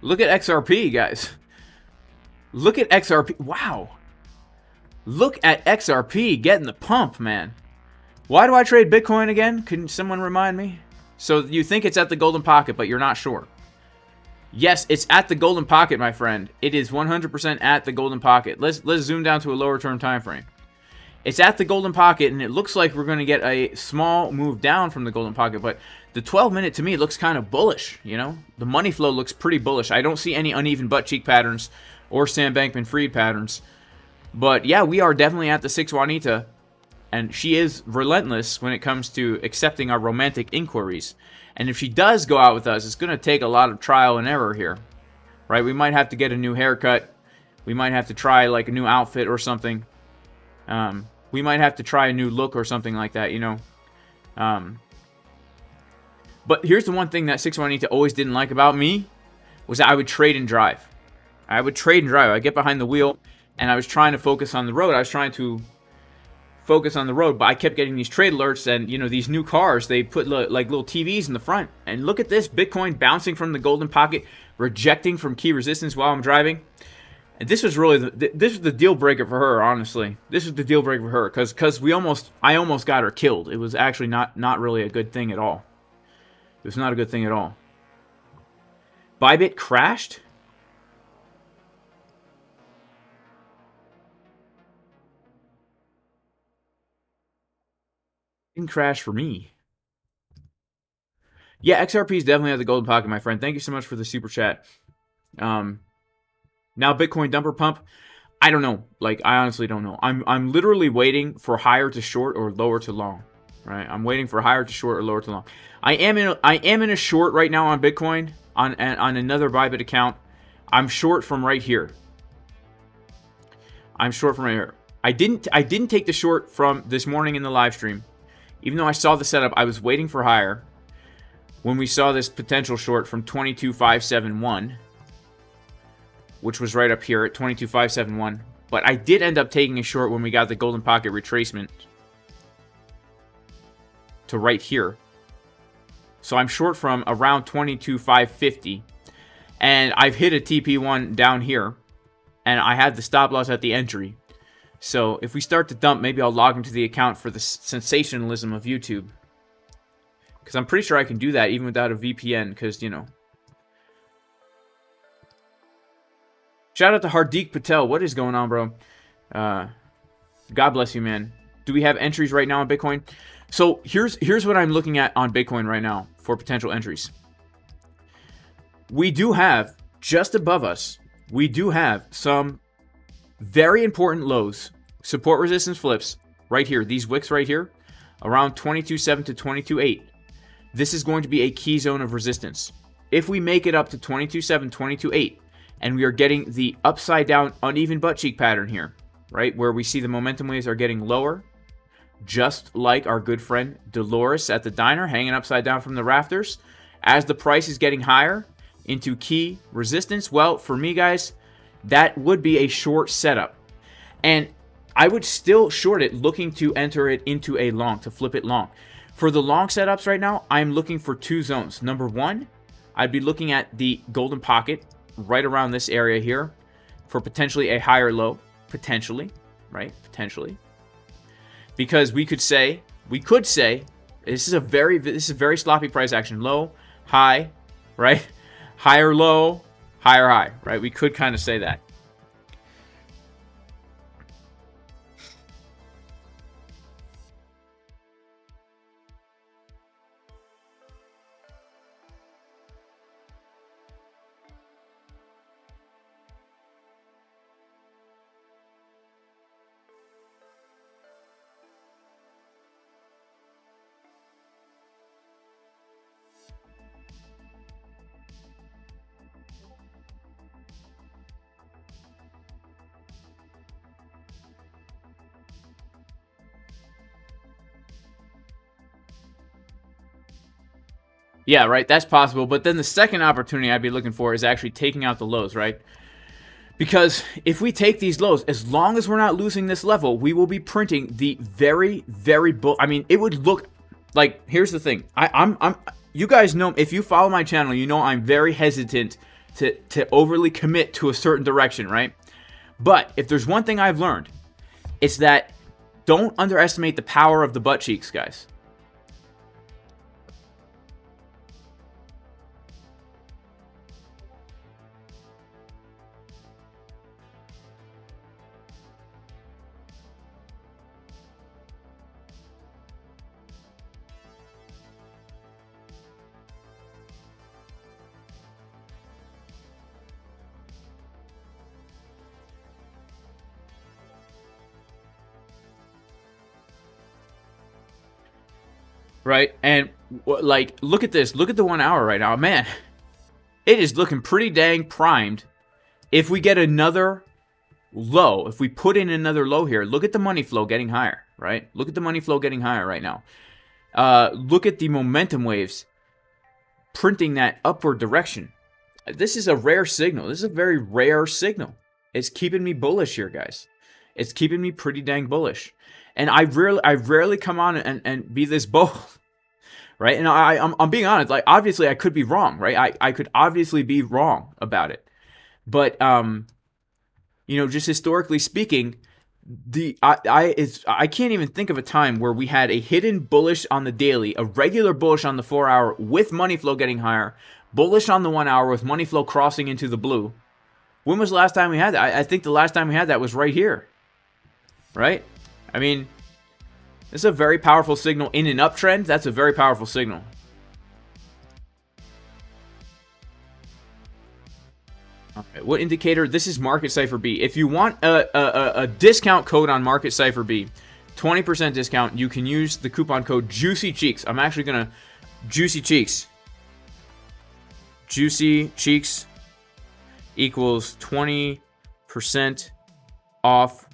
Look at XRP, guys. Look at XRP. Wow. Look at XRP getting the pump, man. Why do I trade Bitcoin again? Can someone remind me? So you think it's at the golden pocket, but you're not sure. Yes, it's at the golden pocket, my friend. It is 100% at the golden pocket. Let's zoom down to a lower term time frame. It's at the golden pocket, and it looks like we're going to get a small move down from the golden pocket, but the 12-minute to me looks kind of bullish, you know? The money flow looks pretty bullish. I don't see any uneven butt cheek patterns or Sam Bankman-Fried patterns. But yeah, we are definitely at the 6 Juanita, and she is relentless when it comes to accepting our romantic inquiries. And if she does go out with us, it's going to take a lot of trial and error here, right? We might have to get a new haircut. We might have to try like a new outfit or something. We might have to try a new look or something like that, you know. But here's the one thing that 6 Juanita always didn't like about me was that I would trade and drive. I would trade and drive. I'd get behind the wheel, and I was trying to focus on the road. I was trying to focus on the road, but I kept getting these trade alerts, and you know, these new cars, they put like little TVs in the front. And look at this, Bitcoin bouncing from the golden pocket, rejecting from key resistance while I'm driving. And this was really this was the deal breaker for her, honestly. This is the deal breaker for her because I almost got her killed. It was actually not really a good thing at all. It was not a good thing at all. ByBit crashed. Didn't crash for me. Yeah, XRPs definitely have the golden pocket, my friend. Thank you so much for the super chat. Now Bitcoin dumper pump. I don't know. Like, I honestly don't know. I'm literally waiting for higher to short or lower to long. Right? I'm waiting for higher to short or lower to long. I am in a short right now on Bitcoin on another ByBit account. I'm short from right here. I'm short from right here. I didn't take the short from this morning in the live stream. Even though I saw the setup, I was waiting for higher when we saw this potential short from 22,571, which was right up here at 22,571. But I did end up taking a short when we got the golden pocket retracement to right here. So I'm short from around 22,550. And I've hit a TP1 down here. And I had the stop loss at the entry. So if we start to dump, maybe I'll log into the account for the sensationalism of YouTube. Because I'm pretty sure I can do that even without a VPN. Because, you know. Shout out to Hardik Patel. What is going on, bro? God bless you, man. Do we have entries right now on Bitcoin? So here's what I'm looking at on Bitcoin right now for potential entries. We do have, just above us, we do have some very important lows, support resistance flips right here. These wicks right here, around 22.7 to 22.8. This is going to be a key zone of resistance. If we make it up to 22.7, 22.8, and we are getting the upside down uneven butt cheek pattern here, right, where we see the momentum waves are getting lower, just like our good friend Dolores at the diner hanging upside down from the rafters, as the price is getting higher into key resistance. Well, for me, guys, that would be a short setup. And I would still short it, looking to enter it into a long, to flip it long. For the long setups right now, I'm looking for two zones. Number one, I'd be looking at the golden pocket right around this area here for potentially a higher low. Potentially, right? Potentially. Because we could say, this is a very sloppy price action. Low, high, right? Higher low, higher high, right? We could kind of say that. Yeah, right, that's possible. But then the second opportunity I'd be looking for is actually taking out the lows, right? Because if we take these lows, as long as we're not losing this level, we will be printing the very, very I mean, it would look like, here's the thing. You guys know, if you follow my channel, you know I'm very hesitant to overly commit to a certain direction, right? But if there's one thing I've learned, it's that don't underestimate the power of the butt cheeks, guys. Right, and like, look at this. Look at the 1 hour right now. Man, it is looking pretty dang primed. If we get another low, if we put in another low here, look at the money flow getting higher, right? Look at the money flow getting higher right now. Look at the momentum waves printing that upward direction. This is a rare signal. This is a very rare signal It's keeping me bullish here, guys. It's keeping me pretty dang bullish. And I rarely come on and be this bold, right? And I'm being honest. Like, obviously, I could be wrong, right? I could obviously be wrong about it. But you know, just historically speaking, I can't even think of a time where we had a hidden bullish on the daily, a regular bullish on the 4 hour with money flow getting higher, bullish on the 1 hour with money flow crossing into the blue. When was the last time we had that? I think the last time we had that was right here, right? I mean, this is a very powerful signal in an uptrend. That's a very powerful signal. Okay, what indicator? This is Market Cipher B. If you want a discount code on Market Cipher B, 20% discount, you can use the coupon code Juicy Cheeks. I'm actually gonna Juicy Cheeks. Juicy Cheeks equals 20% off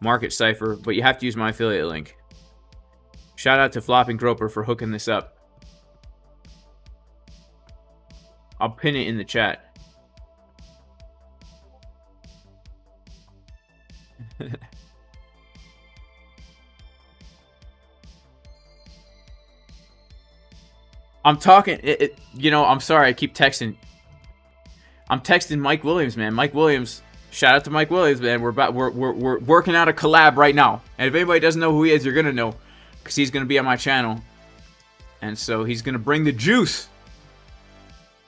Market Cipher, but you have to use my affiliate link. Shout out to Flopping Groper for hooking this up. I'll pin it in the chat. I'm talking, you know, I'm sorry, I keep texting. I'm texting Mike Williams, man. Mike Williams, shout out to Mike Williams, man. We're working out a collab right now. And if anybody doesn't know who he is, you're going to know. Because he's going to be on my channel. And so he's going to bring the juice.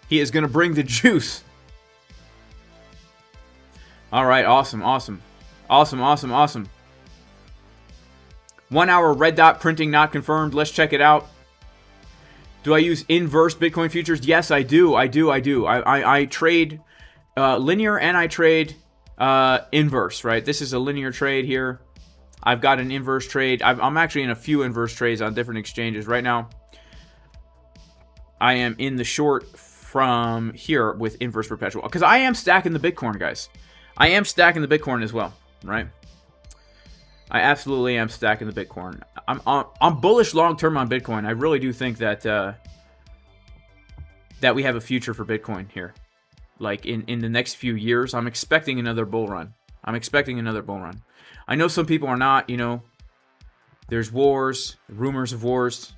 He is going to bring the juice. All right, awesome, awesome. Awesome, awesome, awesome. 1 hour red dot printing not confirmed. Let's check it out. Do I use inverse Bitcoin futures? Yes, I do. I trade linear and I trade inverse, right? This is a linear trade here. I've got an inverse trade. I'm actually in a few inverse trades on different exchanges. Right now, I am in the short from here with inverse perpetual. Because I am stacking the Bitcoin, guys. I am stacking the Bitcoin as well, right? I absolutely am stacking the Bitcoin. I'm bullish long term on Bitcoin. I really do think that that we have a future for Bitcoin here. Like in the next few years, I'm expecting another bull run. I know some people are not, you know. There's wars, rumors of wars,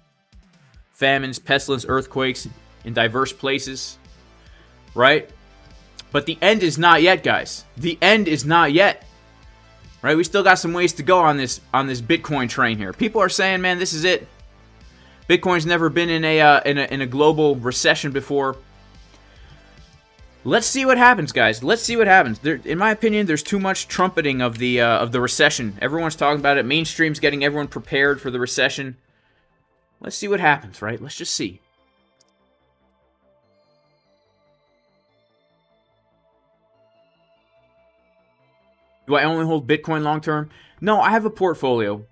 famines, pestilence, earthquakes in diverse places, right? But the end is not yet, guys. The end is not yet. Right? We still got some ways to go on this Bitcoin train here. People are saying, man, this is it. Bitcoin's never been in a global recession before. Let's see what happens, guys. Let's see what happens. In my opinion, there's too much trumpeting of the recession. Everyone's talking about it. Mainstream's getting everyone prepared for the recession. Let's see what happens, right? Let's just see. Do I only hold Bitcoin long term? No, I have a portfolio.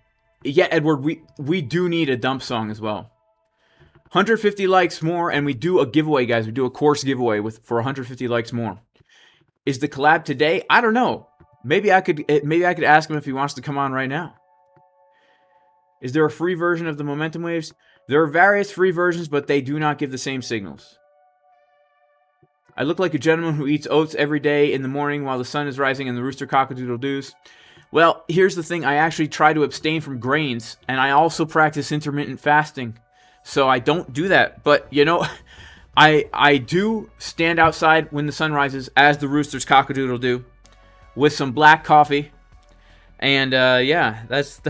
Yeah, Edward, we do need a dump song as well. 150 likes more, and we do a giveaway, guys. We do a course giveaway for 150 likes more. Is the collab today? I don't know. Maybe I could ask him if he wants to come on right now. Is there a free version of the momentum waves? There are various free versions, but they do not give the same signals. I look like a gentleman who eats oats every day in the morning while the sun is rising and the rooster cock-a-doodle-doos. Well, here's the thing. I actually try to abstain from grains, and I also practice intermittent fasting. So I don't do that. But, you know, I do stand outside when the sun rises, as the roosters cock-a-doodle-doo, with some black coffee. And, yeah, that's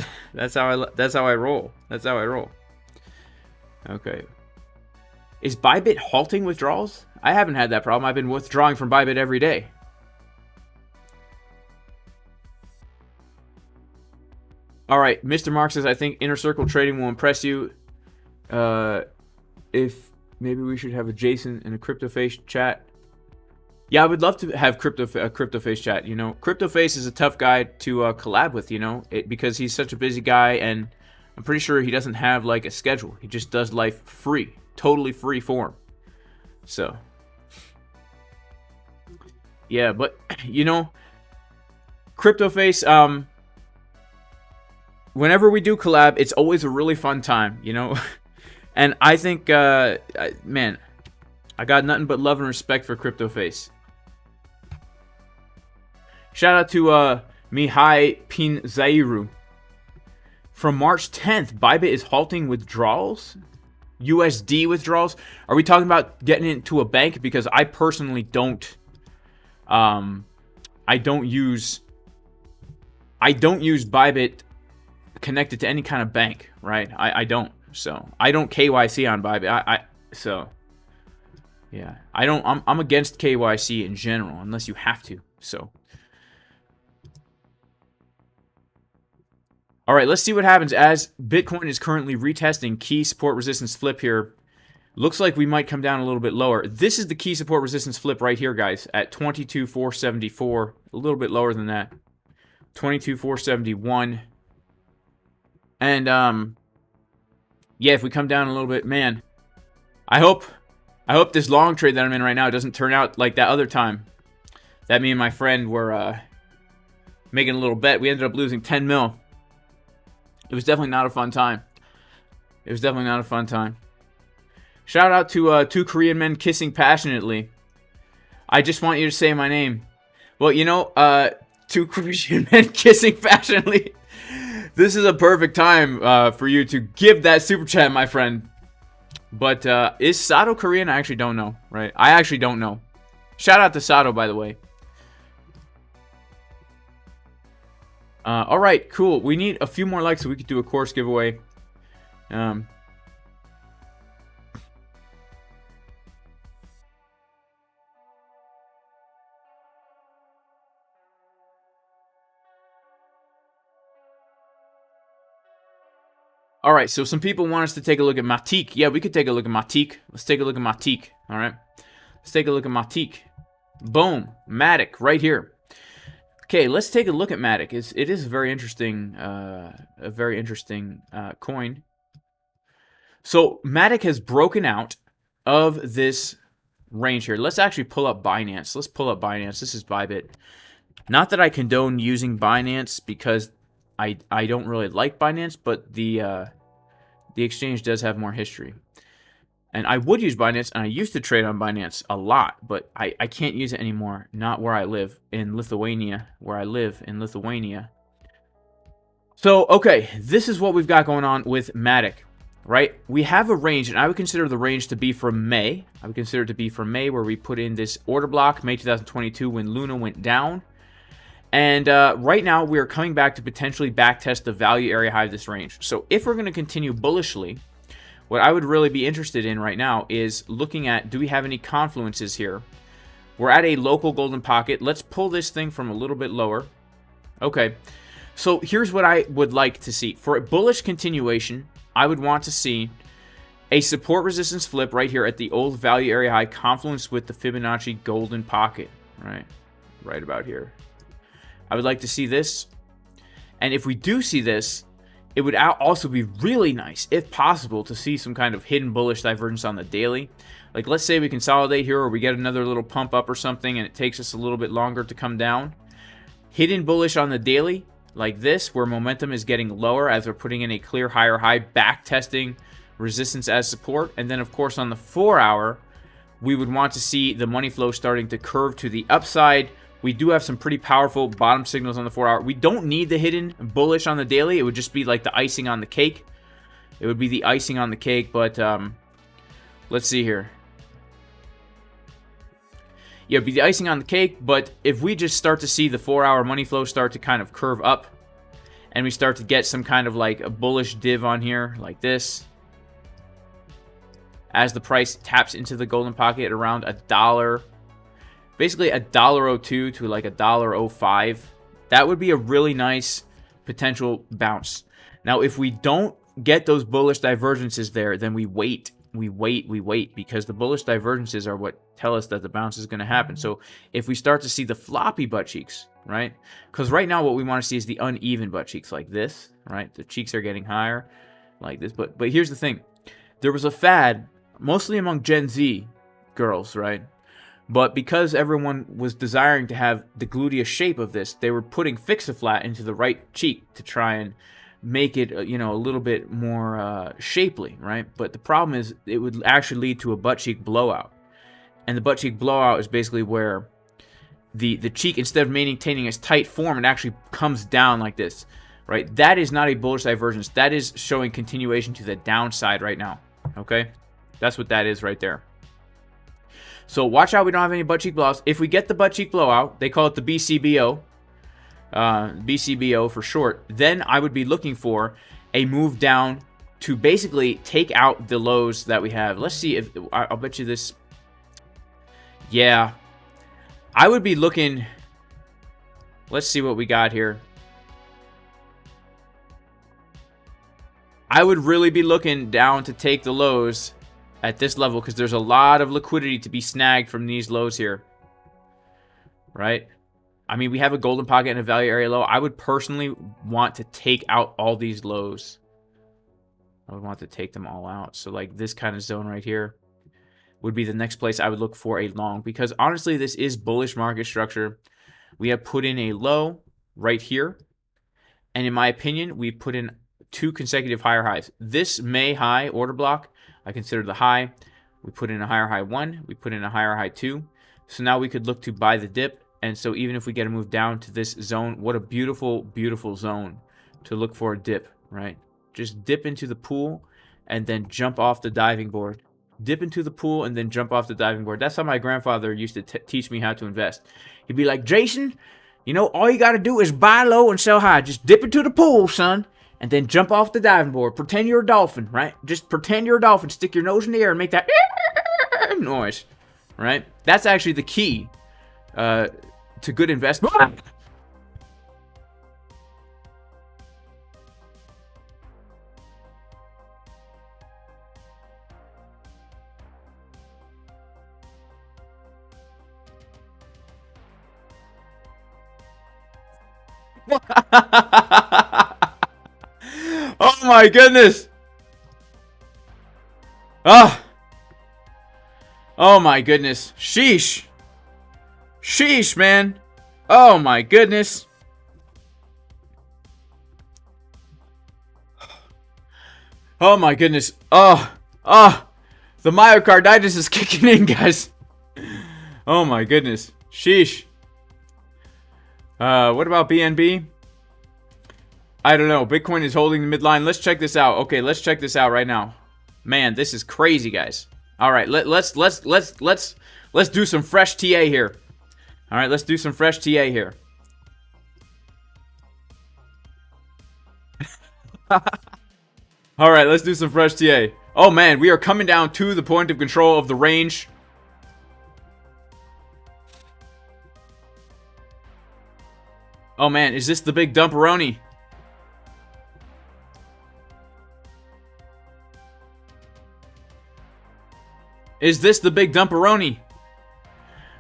how I roll. That's how I roll. Okay. Is ByBit halting withdrawals? I haven't had that problem. I've been withdrawing from ByBit every day. All right, Mr. Mark says, I think inner circle trading will impress you. If maybe we should have a Jason in a CryptoFace chat. Yeah, I would love to have a CryptoFace chat. You know, CryptoFace is a tough guy to collab with, you know, because he's such a busy guy, and I'm pretty sure he doesn't have like a schedule. He just does life free, totally free form. So, yeah, but you know, CryptoFace, whenever we do collab, it's always a really fun time, you know. And I think, man, I got nothing but love and respect for CryptoFace. Shout out to Mihai Pinzairu. From March 10th, ByBit is halting withdrawals. USD withdrawals. Are we talking about getting into a bank? Because I personally don't. I don't use ByBit connected to any kind of bank, right? I don't. So I don't KYC on ByBit. So yeah, I'm against KYC in general unless you have to. So all right, let's see what happens as Bitcoin is currently retesting key support resistance flip here. Looks like we might come down a little bit lower. This is the key support resistance flip right here, guys, at 22,474. A little bit lower than that. 22,471. And yeah, if we come down a little bit, man, I hope this long trade that I'm in right now doesn't turn out like that other time that me and my friend were making a little bet. We ended up losing 10 mil. It was definitely not a fun time. It was definitely not a fun time. Shout out to 2 Korean men kissing passionately. I just want you to say my name. Well, you know, 2 Korean men kissing passionately. This is a perfect time for you to give that super chat, my friend. But is Sato Korean? I actually don't know, right? I actually don't know. Shout out to Sato, by the way. All right, cool. We need a few more likes so we could do a course giveaway. All right, so some people want us to take a look at Matic. Yeah, we could take a look at Matic. Let's take a look at Matic. All right, let's take a look at Matic. Boom, Matic right here. Okay, let's take a look at Matic. It is a very interesting coin. So Matic has broken out of this range here. Let's actually pull up Binance. Let's pull up Binance. This is ByBit. Not that I condone using Binance because I don't really like Binance, but the exchange does have more history. And I would use Binance, and I used to trade on Binance a lot, but I can't use it anymore. Not where I live, in Lithuania, where I live in Lithuania. So, okay, this is what we've got going on with Matic, right? We have a range, and I would consider the range to be from May. I would consider it to be from May, where we put in this order block, May 2022, when Luna went down. And right now, we are coming back to potentially backtest the value area high of this range. So if we're going to continue bullishly, what I would really be interested in right now is looking at, do we have any confluences here? We're at a local golden pocket. Let's pull this thing from a little bit lower. Okay, so here's what I would like to see. For a bullish continuation, I would want to see a support resistance flip right here at the old value area high, confluence with the Fibonacci golden pocket, right about here. I would like to see this. And if we do see this, it would also be really nice, if possible, to see some kind of hidden bullish divergence on the daily. Like, let's say we consolidate here, or we get another little pump up or something, and it takes us a little bit longer to come down. Hidden bullish on the daily, like this, where momentum is getting lower as we're putting in a clear higher high, back testing resistance as support. And then, of course, on the 4 hour, we would want to see the money flow starting to curve to the upside. We do have some pretty powerful bottom signals on the 4 hour. We don't need the hidden bullish on the daily. It would just be like the icing on the cake. It would be the icing on the cake, but let's see here. Yeah, it'd be the icing on the cake, but if we just start to see the 4 hour money flow start to kind of curve up, and we start to get some kind of like a bullish div on here, like this, as the price taps into the golden pocket at around $1, basically $1.02 to like $1.05. That would be a really nice potential bounce. Now, if we don't get those bullish divergences there, then we wait, because the bullish divergences are what tell us that the bounce is going to happen. So if we start to see the floppy butt cheeks, right? Because right now what we want to see is the uneven butt cheeks, like this, right? The cheeks are getting higher, like this. But here's the thing. There was a fad, mostly among Gen Z girls, right? But because everyone was desiring to have the gluteus shape of this, they were putting fix-a-flat into the right cheek to try and make it, you know, a little bit more shapely, right? But the problem is it would actually lead to a butt cheek blowout. And the butt cheek blowout is basically where the cheek, instead of maintaining its tight form, it actually comes down like this, right? That is not a bullish divergence. That is showing continuation to the downside right now, okay? That's what that is right there. So watch out we don't have any butt cheek blowouts. If we get the butt cheek blowout, they call it the BCBO, BCBO for short, then I would be looking for a move down to basically take out the lows that we have. Let's see if, I'll bet you this. Yeah, I would be looking, let's see what we got here. I would really be looking down to take the lows at this level, because there's a lot of liquidity to be snagged from these lows here, right? I mean, we have a golden pocket and a value area low. I would personally want to take out all these lows. I would want to take them all out. So like this kind of zone right here would be the next place I would look for a long, because honestly, this is bullish market structure. We have put in a low right here, and in my opinion, we put in 2 consecutive higher highs. This May high order block, I consider the high. We put in a higher high 1, we put in a higher high 2. So now we could look to buy the dip. And so even if we get a move down to this zone, what a beautiful, beautiful zone to look for a dip, right? Just dip into the pool and then jump off the diving board. Dip into the pool and then jump off the diving board. That's how my grandfather used to teach me how to invest. He'd be like, Jason, you know, all you got to do is buy low and sell high. Just dip into the pool, son. And then jump off the diving board. Pretend you're a dolphin, right? Just pretend you're a dolphin. Stick your nose in the air and make that noise, right? That's actually the key to good investment. Oh my goodness. Oh my goodness. Sheesh. Sheesh, man. Oh my goodness. Oh my goodness. The myocarditis is kicking in, guys. Oh my goodness. Sheesh. What about BNB? I don't know. Bitcoin is holding the midline. Let's check this out. Okay, let's check this out right now. Man, this is crazy, guys. All right, let's do some fresh TA here. All right, let's do some fresh TA here. All right, let's do some fresh TA. Oh man, we are coming down to the point of control of the range. Oh man, is this the big dumperoni? Is this the big dumperoni?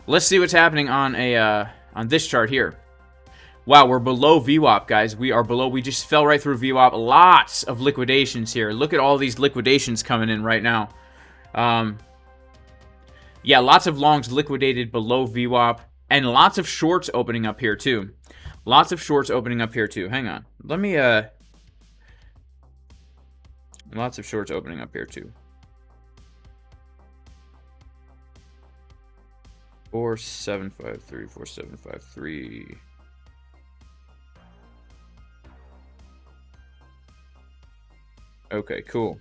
Let's see what's happening on a on this chart here. Wow, we're below VWAP, guys. We are below. We just fell right through VWAP. Lots of liquidations here. Look at all these liquidations coming in right now. Yeah, lots of longs liquidated below VWAP, and lots of shorts opening up here too. Lots of shorts opening up here too. Hang on. Let me lots of shorts opening up here too. 4753, 4753. Okay, cool.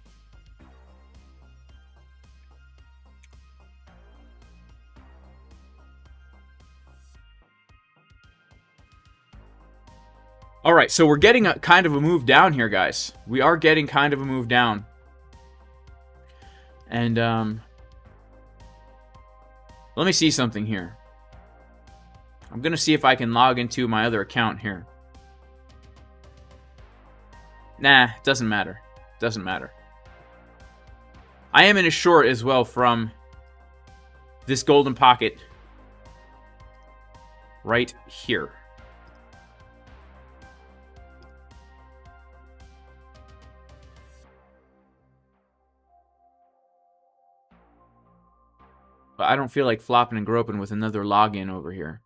All right, so we're getting a kind of a move down here, guys. We are getting kind of a move down. And let me see something here. I'm going to see if I can log into my other account here. Nah, doesn't matter. Doesn't matter. I am in a short as well from this golden pocket right here. But I don't feel like flopping and groping with another login over here.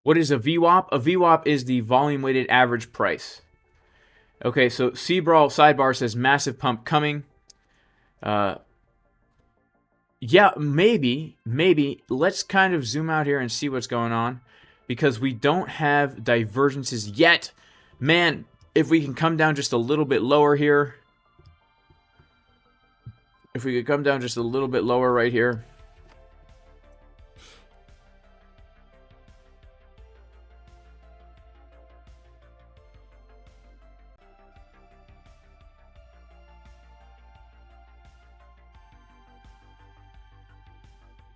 What is a VWAP? A VWAP is the volume weighted average price. Okay, so C-Brawl sidebar says massive pump coming. Yeah, maybe. Let's kind of zoom out here and see what's going on, because we don't have divergences yet. Man, if we can come down just a little bit lower here. If we could come down just a little bit lower right here.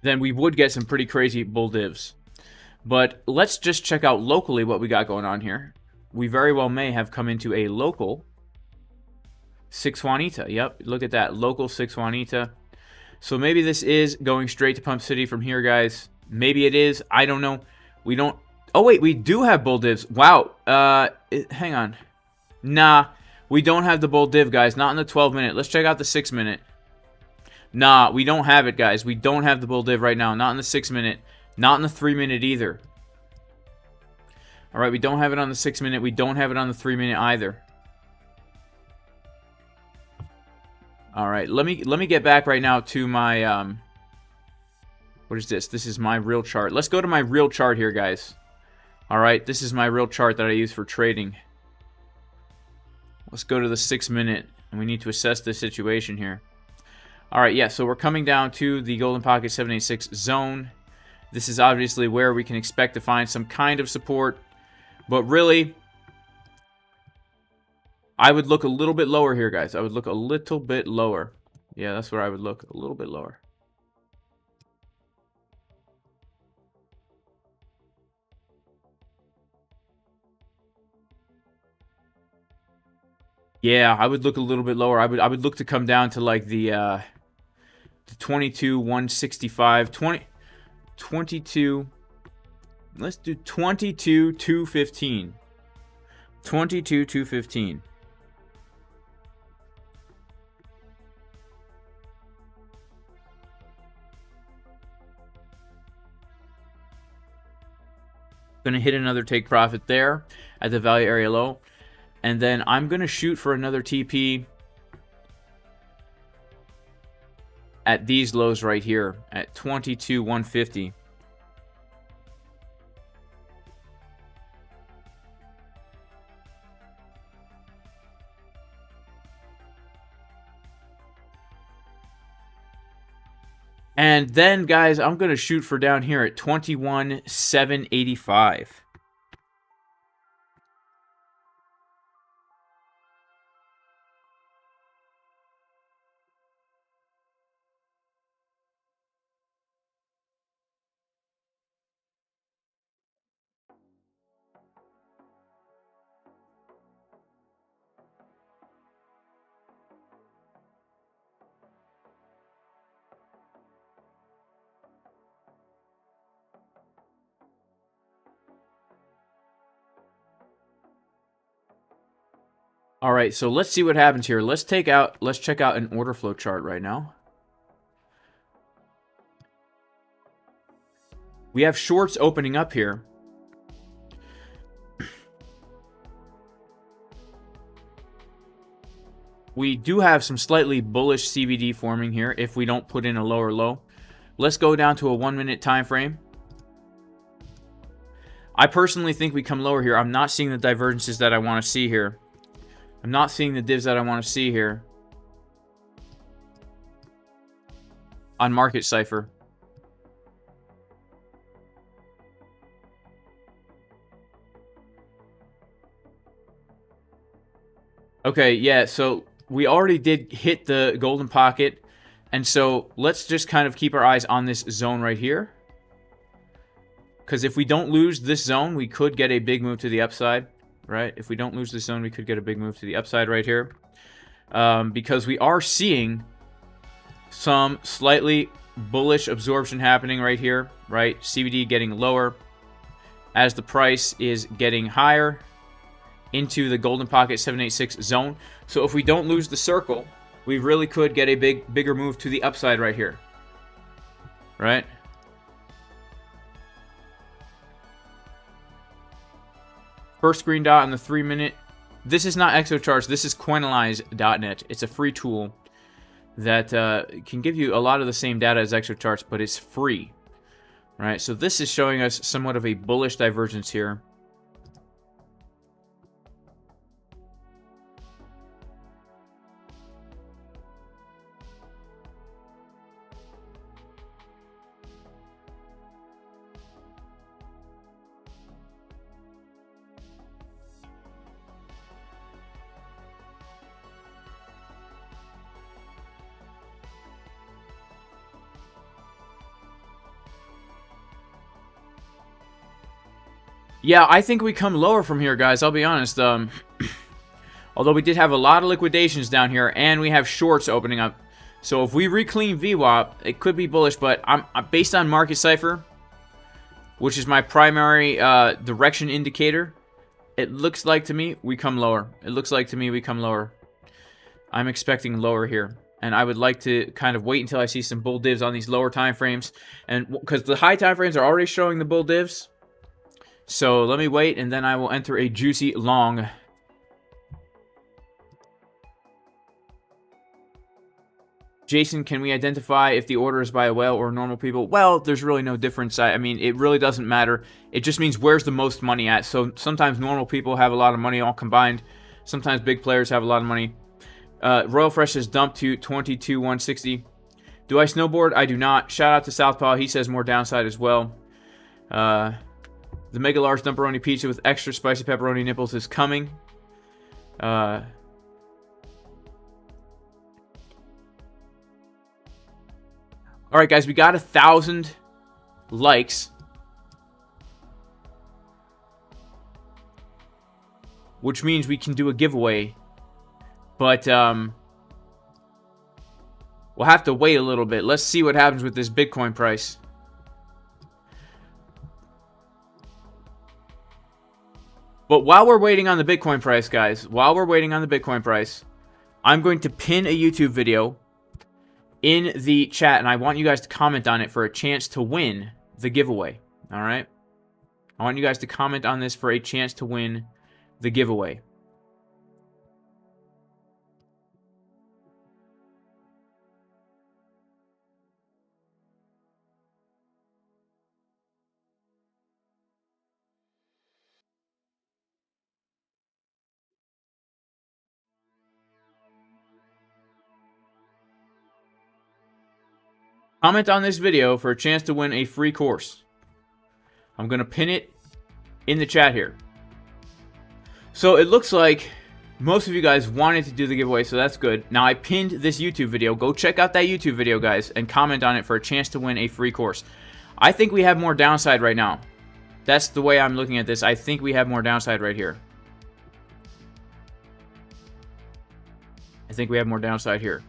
Then we would get some pretty crazy bull divs. But let's just check out locally what we got going on here. We very well may have come into a local 6 Juanita. Yep, look at that. Local 6 Juanita. So maybe this is going straight to Pump City from here, guys. Maybe it is. I don't know. We don't... Oh, wait. We do have bull divs. Wow. Hang on. Nah. We don't have the bull div, guys. Not in the 12-minute. Let's check out the 6-minute. Nah, we don't have it, guys. We don't have the bull div right now. Not in the 6-minute. Not in the 3-minute either. Alright, we don't have it on the 6-minute. We don't have it on the 3-minute either. Alright, let me get back right now to my... what is this? This is my real chart. Let's go to my real chart here, guys. Alright, this is my real chart that I use for trading. Let's go to the 6-minute. And we need to assess the situation here. Alright, yeah, so we're coming down to the Golden Pocket 786 zone. This is obviously where we can expect to find some kind of support. But really, I would look a little bit lower here, guys. I would look a little bit lower. Yeah, that's where I would look, a little bit lower. Yeah, I would look a little bit lower. I would look to come down to like the 22,165, 22. Let's do 22,215. 22,215. Gonna hit another take profit there at the value area low. And then I'm gonna shoot for another TP at these lows right here at 22,150. And then, guys, I'm going to shoot for down here at 21,785. All right, so let's see what happens here. Let's check out an order flow chart right now. We have shorts opening up here. We do have some slightly bullish CVD forming here if we don't put in a lower low. Let's go down to a 1-minute time frame. I personally think we come lower here. I'm not seeing the divergences that I want to see here. I'm not seeing the divs that I want to see here on market Cipher. Okay, yeah, so we already did hit the golden pocket, and so let's just kind of keep our eyes on this zone right here. Because if we don't lose this zone, we could get a big move to the upside. Right? If we don't lose this zone, we could get a big move to the upside right here. Because we are seeing some slightly bullish absorption happening right here, right? CVD getting lower as the price is getting higher into the Golden Pocket 786 zone. So if we don't lose the circle, we really could get a bigger move to the upside right here. Right? First green dot on the 3-minute. This is not ExoCharts. This is Coinalyze.net. It's a free tool that can give you a lot of the same data as ExoCharts, but it's free. Right, so this is showing us somewhat of a bullish divergence here. Yeah, I think we come lower from here, guys. I'll be honest. Although we did have a lot of liquidations down here, and we have shorts opening up. So if we reclean VWAP, it could be bullish, but I'm based on market Cipher, which is my primary direction indicator. It looks like to me we come lower. It looks like to me we come lower. I'm expecting lower here. And I would like to kind of wait until I see some bull divs on these lower time frames. And because the high time frames are already showing the bull divs. So let me wait, and then I will enter a juicy long. Jason, can we identify if the order is by a whale or normal people? Well, there's really no difference. I mean, it really doesn't matter. It just means where's the most money at. So sometimes normal people have a lot of money all combined. Sometimes big players have a lot of money. Royal Fresh has dumped to 22,160. Do I snowboard? I do not. Shout out to Southpaw. He says more downside as well. The Mega Large Dumperoni Pizza with extra spicy pepperoni nipples is coming. Alright, guys, we got 1,000 likes. Which means we can do a giveaway. But, we'll have to wait a little bit. Let's see what happens with this Bitcoin price. But while we're waiting on the Bitcoin price, guys, while we're waiting on the Bitcoin price, I'm going to pin a YouTube video in the chat, and I want you guys to comment on it for a chance to win the giveaway. All right? I want you guys to comment on this for a chance to win the giveaway. Comment on this video for a chance to win a free course. I'm going to pin it in the chat here. So it looks like most of you guys wanted to do the giveaway, so that's good. Now I pinned this YouTube video. Go check out that YouTube video, guys, and comment on it for a chance to win a free course. I think we have more downside right now. That's the way I'm looking at this. I think we have more downside right here. I think we have more downside here.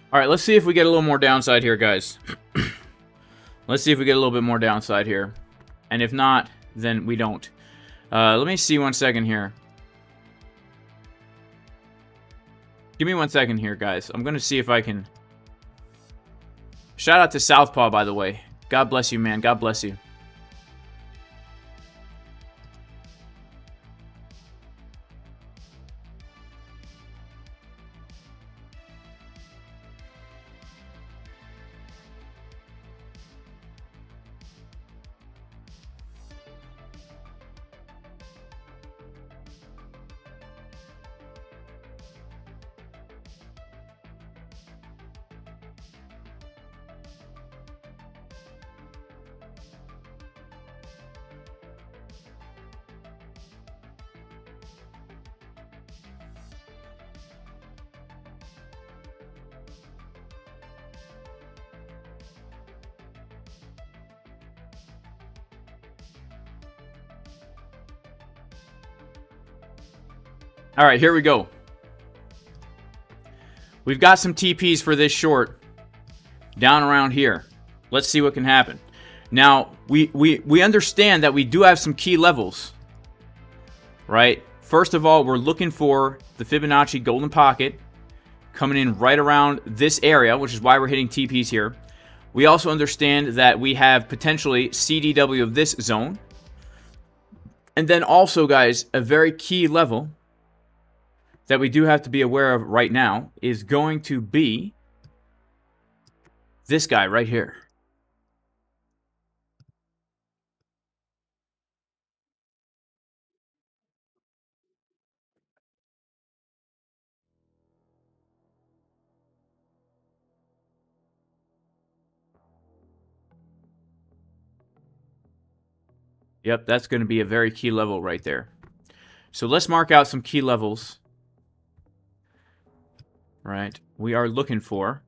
All right, let's see if we get a little more downside here, guys. Let's see if we get a little bit more downside here. And if not, then we don't. Let me see 1 second here. Give me 1 second here, guys. I'm going to see if I can... Shout out to Southpaw, by the way. God bless you, man. God bless you. All right, here we go. We've got some TPs for this short down around here. Let's see what can happen. Now, we understand that we do have some key levels, right? First of all, we're looking for the Fibonacci golden pocket coming in right around this area, which is why we're hitting TPs here. We also understand that we have potentially CDW of this zone. And then also, guys, a very key level that we do have to be aware of right now is going to be this guy right here. Yep, that's going to be a very key level right there. So let's mark out some key levels. Right, we are looking for,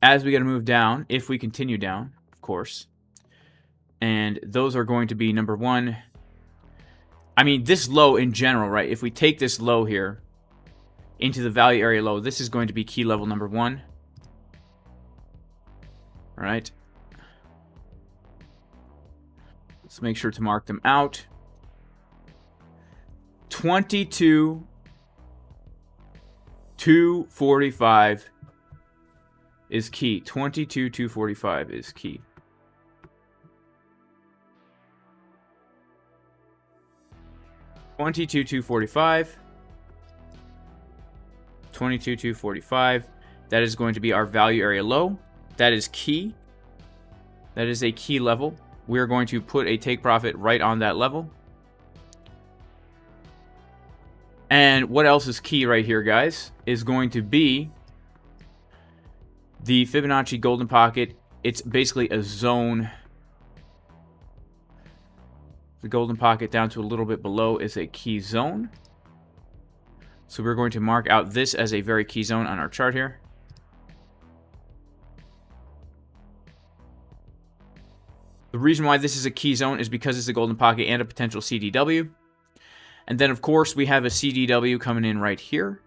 as we got to move down, if we continue down, of course. And those are going to be number one. I mean, this low in general, right? If we take this low here into the value area low, this is going to be key level number one. All right. Let's make sure to mark them out. 22,245 is key. 22,245 is key. $22,245. 22,245. That is going to be our value area low. That is key. That is a key level. We're going to put a take profit right on that level. And what else is key right here, guys, is going to be the Fibonacci golden pocket. It's basically a zone. The golden pocket down to a little bit below is a key zone. So we're going to mark out this as a very key zone on our chart here. The reason why this is a key zone is because it's a golden pocket and a potential CDW. And then, of course, we have a CDW coming in right here.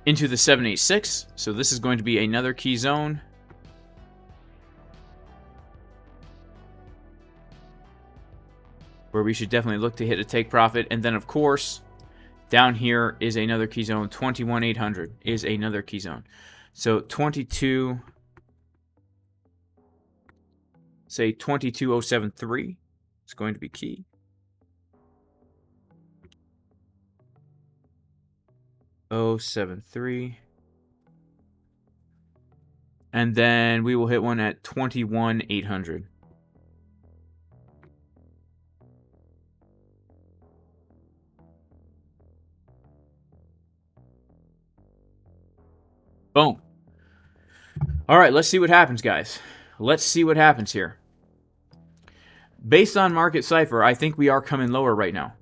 Into the 786. So this is going to be another key zone. Where we should definitely look to hit a take profit. And then, of course, down here is another key zone. 21,800 is another key zone. So 22... say 22,073 is going to be key. .073. And then we will hit one at 21,800. Boom. All right, let's see what happens, guys. Let's see what happens here. Based on market Cipher, I think we are coming lower right now.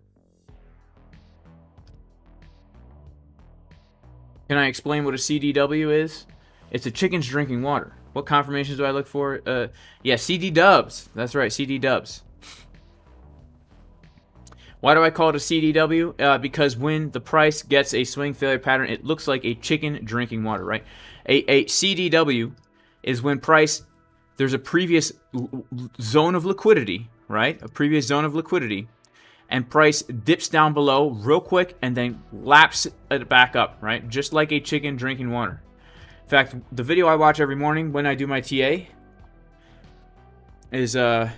Can I explain what a CDW is? It's a chicken's drinking water. What confirmations do I look for? Yeah, CD dubs. That's right, CD dubs. Why do I call it a CDW? Because when the price gets a swing failure pattern, it looks like a chicken drinking water, right? A CDW is when price, there's a previous zone of liquidity, right? A previous zone of liquidity, and price dips down below real quick and then laps it back up, right? Just like a chicken drinking water. In fact, the video I watch every morning when I do my TA is this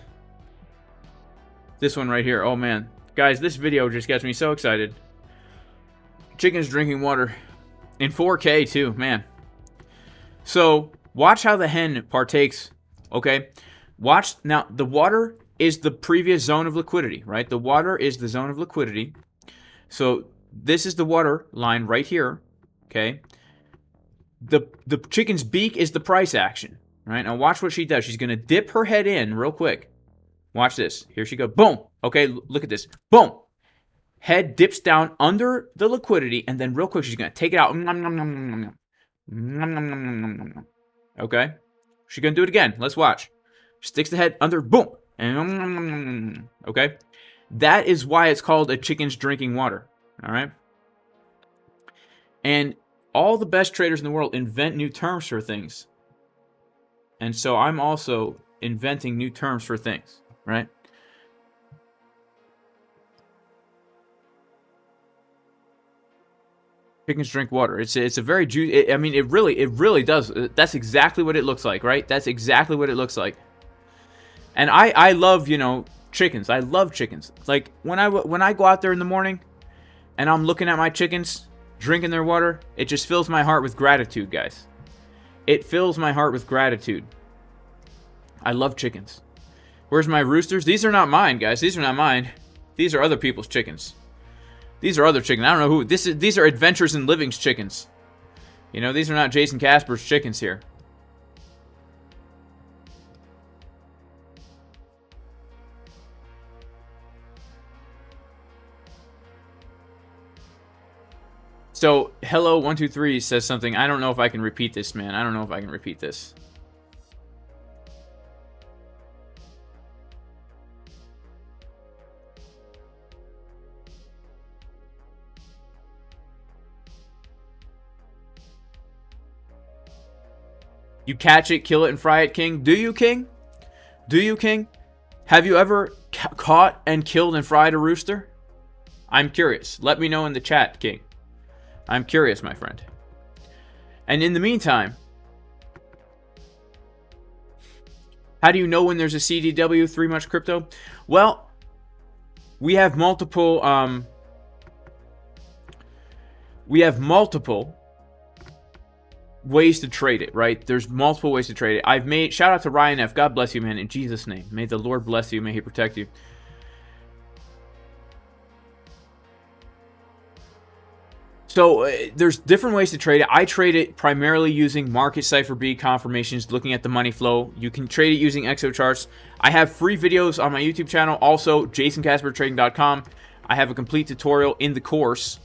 one right here. Oh man. Guys, this video just gets me so excited. Chickens drinking water in 4K too, man. So watch how the hen partakes, okay? Watch, now the water is the previous zone of liquidity, right? The water is the zone of liquidity. So this is the water line right here, okay? The chicken's beak is the price action, right? Now watch what she does. She's going to dip her head in real quick. Watch this. Here she goes. Boom. Okay, look at this. Boom. Head dips down under the liquidity, and then real quick she's going to take it out. Okay? She's going to do it again. Let's watch. Sticks the head under. Boom. And okay? That is why it's called a chicken's drinking water. All right? And all the best traders in the world invent new terms for things. And so I'm also inventing new terms for things. Right? Chickens drink water. It's a very juicy. I mean, it really does. That's exactly what it looks like, right? That's exactly what it looks like. And I love, you know, chickens. I love chickens. Like when I go out there in the morning, and I'm looking at my chickens drinking their water, it just fills my heart with gratitude, guys. It fills my heart with gratitude. I love chickens. Where's my roosters? These are not mine, guys. These are not mine. These are other people's chickens. These are other chickens. I don't know who. These are Adventures in Living's chickens. You know, these are not Jason Casper's chickens here. So, Hello123 says something. I don't know if I can repeat this, man. I don't know if I can repeat this. You catch it, kill it, and fry it, King. Do you, King? Do you, King? Have you ever caught and killed and fried a rooster? I'm curious. Let me know in the chat, King. I'm curious, my friend. And in the meantime, how do you know when there's a CDW, 3 much crypto? Well, we have multiple ways to trade it, right? There's multiple ways to trade it. Shout out to Ryan F. God bless you, man, in Jesus' name. May the Lord bless you. May He protect you. So there's different ways to trade it. I trade it primarily using market Cipher B confirmations, looking at the money flow. You can trade it using exo charts. I have free videos on my YouTube channel. Also, JasonCasperTrading.com. I have a complete tutorial in the course.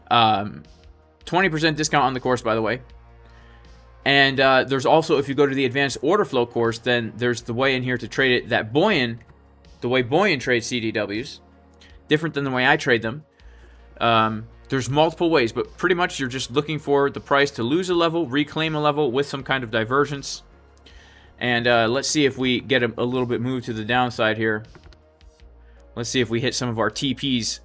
20% discount on the course, by the way. And there's also, if you go to the advanced order flow course, then there's the way in here to trade it that the way Boyan trades CDWs, different than the way I trade them. There's multiple ways, but pretty much you're just looking for the price to lose a level, reclaim a level with some kind of divergence. And let's see if we get a little bit moved to the downside here. Let's see if we hit some of our TPs.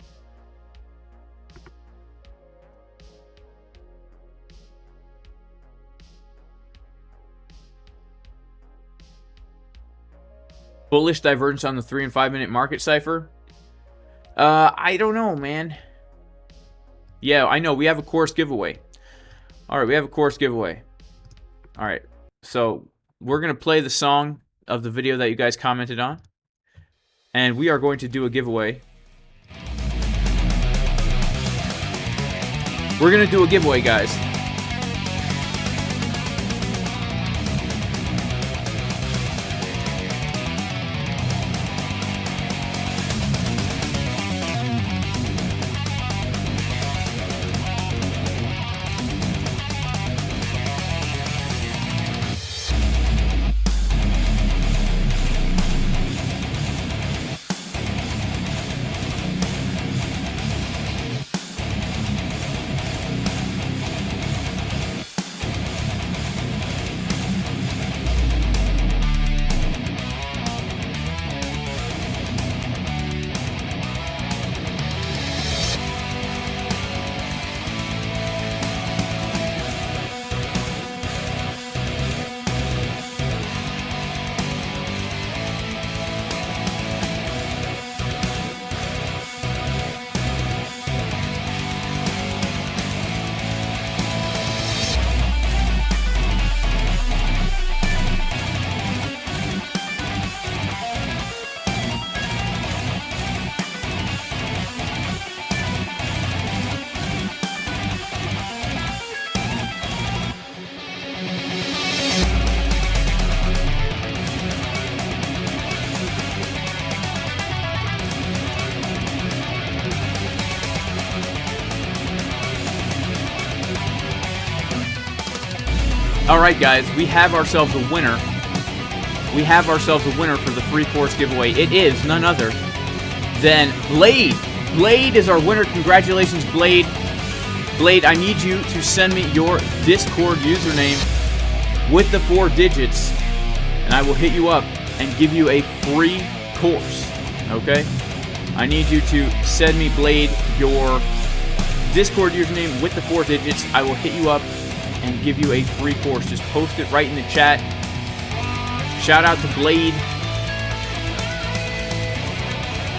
Bullish divergence on the 3 and 5 minute market cipher. I don't know, man. Yeah, I know. We have a course giveaway. All right, we have a course giveaway. All right, so we're going to play the song of the video that you guys commented on. And we are going to do a giveaway. We're going to do a giveaway, guys. Alright guys, we have ourselves a winner. We have ourselves a winner for the free course giveaway. It is none other than Blade. Blade is our winner. Congratulations, Blade. Blade, I need you to send me your Discord username with the 4 digits, and I will hit you up and give you a free course. Okay? I need you to send me, Blade, your Discord username with the 4 digits. I will hit you up and give you a free course. Just post it right in the chat. Shout out to Blade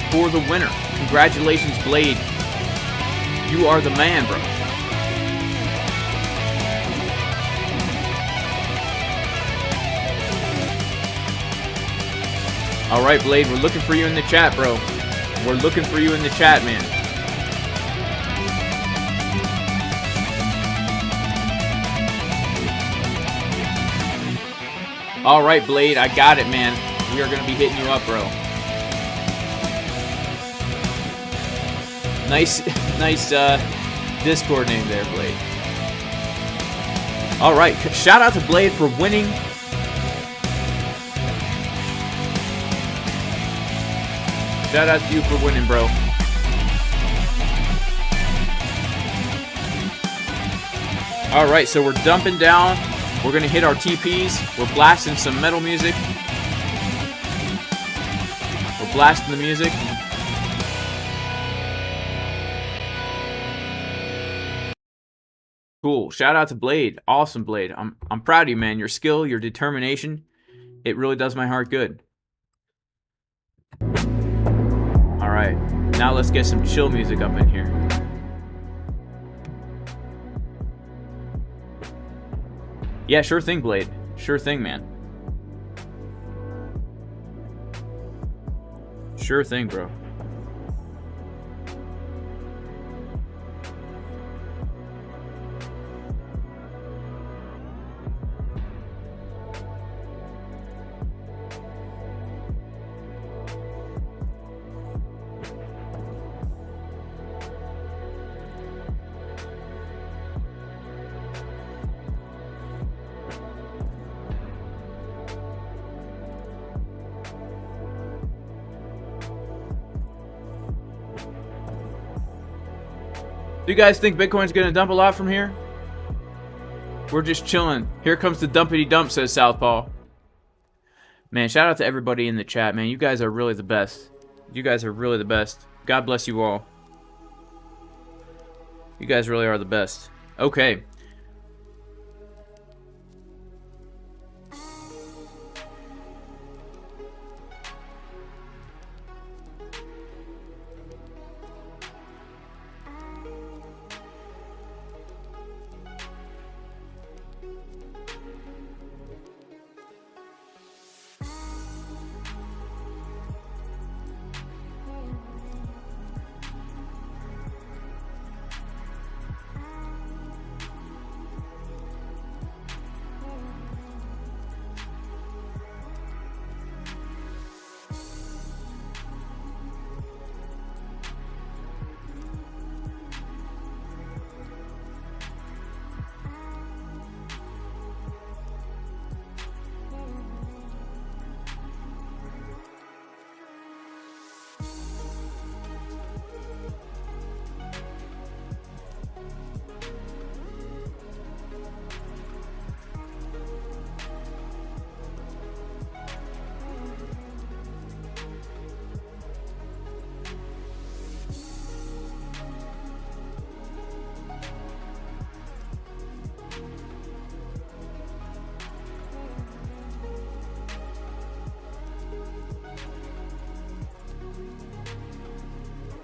for the winner. Congratulations, Blade. You are the man, bro. Alright, Blade, we're looking for you in the chat, bro. We're looking for you in the chat, man. Alright, Blade, I got it, man. We are going to be hitting you up, bro. Nice Discord name there, Blade. Alright, shout out to Blade for winning. Shout out to you for winning, bro. Alright, so we're dumping down. We're going to hit our TPs. We're blasting some metal music. We're blasting the music. Cool. Shout out to Blade. Awesome, Blade. I'm proud of you, man. Your skill, your determination, it really does my heart good. Alright. Now let's get some chill music up in here. Yeah, sure thing, Blade. Sure thing, man. Sure thing, bro. Do you guys think Bitcoin's going to dump a lot from here? We're just chilling. Here comes the dumpity dump, says Southpaw. Man, shout out to everybody in the chat, man. You guys are really the best. You guys are really the best. God bless you all. You guys really are the best. Okay.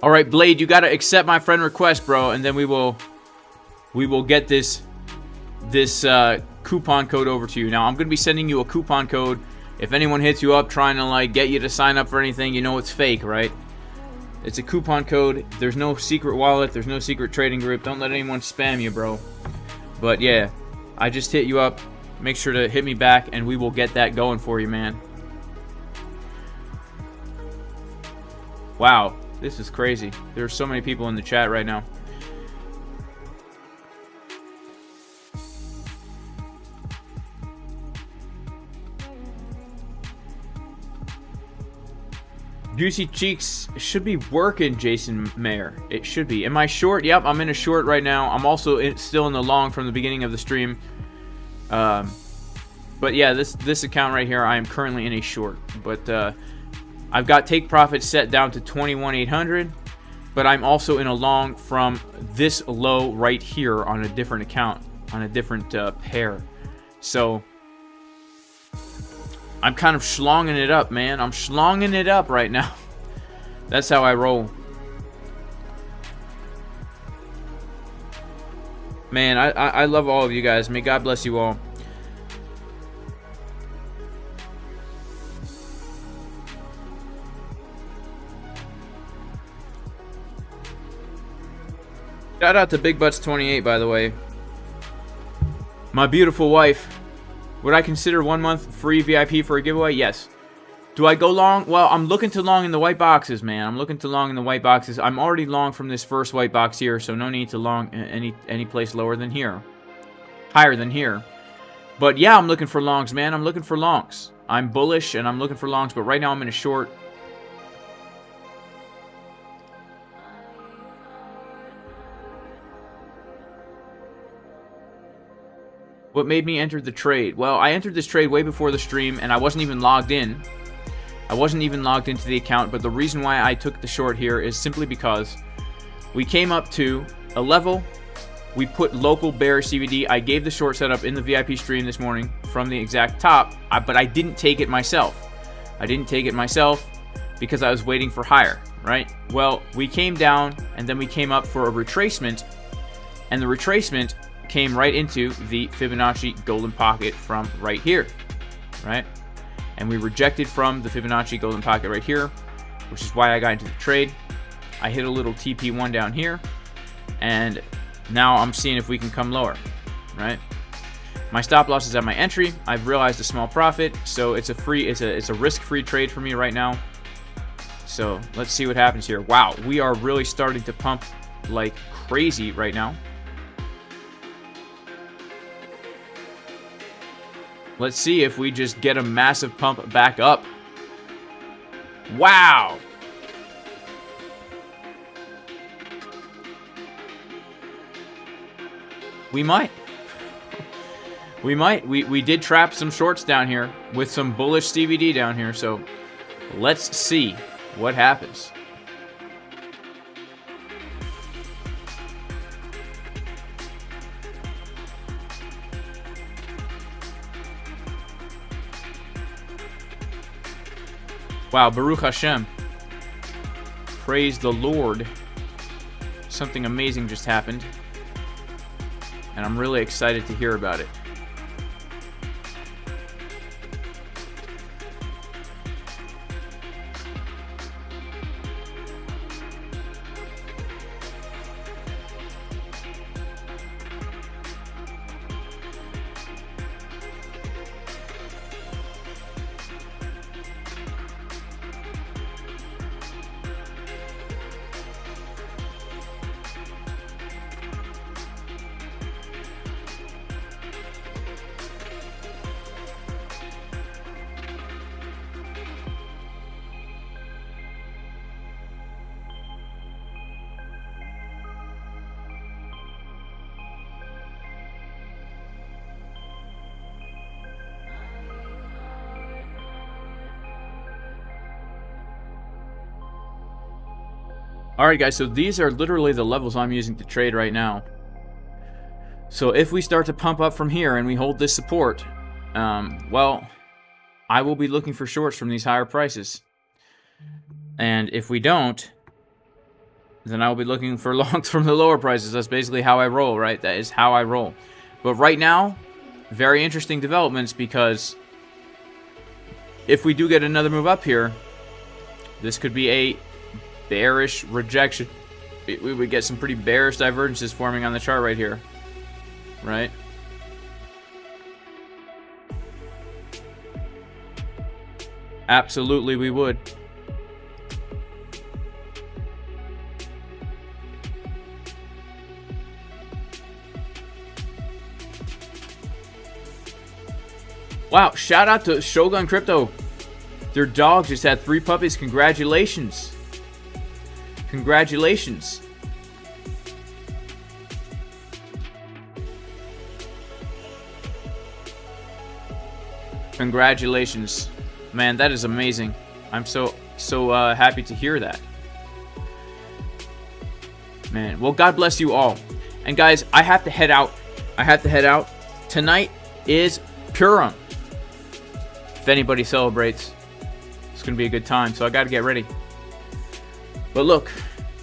All right, Blade, you got to accept my friend request, bro, and then we will get this coupon code over to you. Now, I'm going to be sending you a coupon code. If anyone hits you up trying to like get you to sign up for anything, you know it's fake, right? It's a coupon code. There's no secret wallet. There's no secret trading group. Don't let anyone spam you, bro. But yeah, I just hit you up. Make sure to hit me back, and we will get that going for you, man. Wow. This is crazy. There's so many people in the chat right now. Juicy Cheeks should be working, Jason Mayer. It should be. Am I short? Yep, I'm in a short right now. I'm also still in the long from the beginning of the stream. But yeah, this account right here, I am currently in a short. But I've got take profit set down to 21,800. But I'm also in a long from this low right here on a different account, on a different pair. So I'm kind of schlonging it up, man. I'm schlonging it up right now. That's how I roll. Man, I love all of you guys. May God bless you all. Shout out to Big Butts 28, by the way. My beautiful wife. Would I consider 1 month free VIP for a giveaway? Yes. Do I go long? Well, I'm looking to long in the white boxes, man. I'm looking to long in the white boxes. I'm already long from this first white box here, so no need to long any place lower than here. Higher than here. But yeah, I'm looking for longs, man. I'm looking for longs. I'm bullish and I'm looking for longs, but right now I'm in a short. What made me enter the trade? Well, I entered this trade way before the stream, and I wasn't even logged in. I wasn't even logged into the account, but the reason why I took the short here is simply because we came up to a level. We put local bearish CVD. I gave the short setup in the VIP stream this morning from the exact top, but I didn't take it myself. I didn't take it myself because I was waiting for higher, right? Well, we came down, and then we came up for a retracement, and the retracement came right into the Fibonacci golden pocket from right here, right? And we rejected from the Fibonacci golden pocket right here, which is why I got into the trade. I hit a little TP1 down here, and now I'm seeing if we can come lower, right? My stop loss is at my entry. I've realized a small profit, so it's a risk-free trade for me right now. So let's see what happens here. Wow, we are really starting to pump like crazy right now. Let's see if we just get a massive pump back up. Wow! We might. We might. We did trap some shorts down here with some bullish CVD down here, so let's see what happens. Wow, Baruch Hashem. Praise the Lord. Something amazing just happened. And I'm really excited to hear about it. Alright guys, so these are literally the levels I'm using to trade right now. So if we start to pump up from here and we hold this support, well, I will be looking for shorts from these higher prices. And if we don't, then I will be looking for longs from the lower prices. That's basically how I roll, right? That is how I roll. But right now, very interesting developments, because if we do get another move up here, this could be a bearish rejection. We would get some pretty bearish divergences forming on the chart right here, right? Absolutely we would. Wow, shout out to Shogun Crypto. Their dog just had 3 puppies. Congratulations. Congratulations. Congratulations. Man, that is amazing. I'm so happy to hear that. Man, well, God bless you all. And guys, I have to head out. Tonight is Purim. If anybody celebrates, it's going to be a good time. So I got to get ready. But look,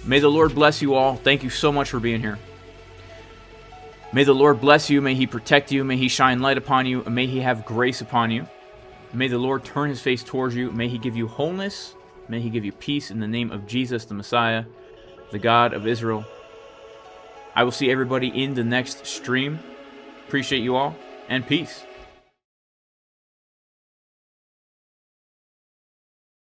may the Lord bless you all. Thank you so much for being here. May the Lord bless you. May He protect you. May He shine light upon you. And may He have grace upon you. May the Lord turn His face towards you. May He give you wholeness. May He give you peace in the name of Jesus, the Messiah, the God of Israel. I will see everybody in the next stream. Appreciate you all, and peace.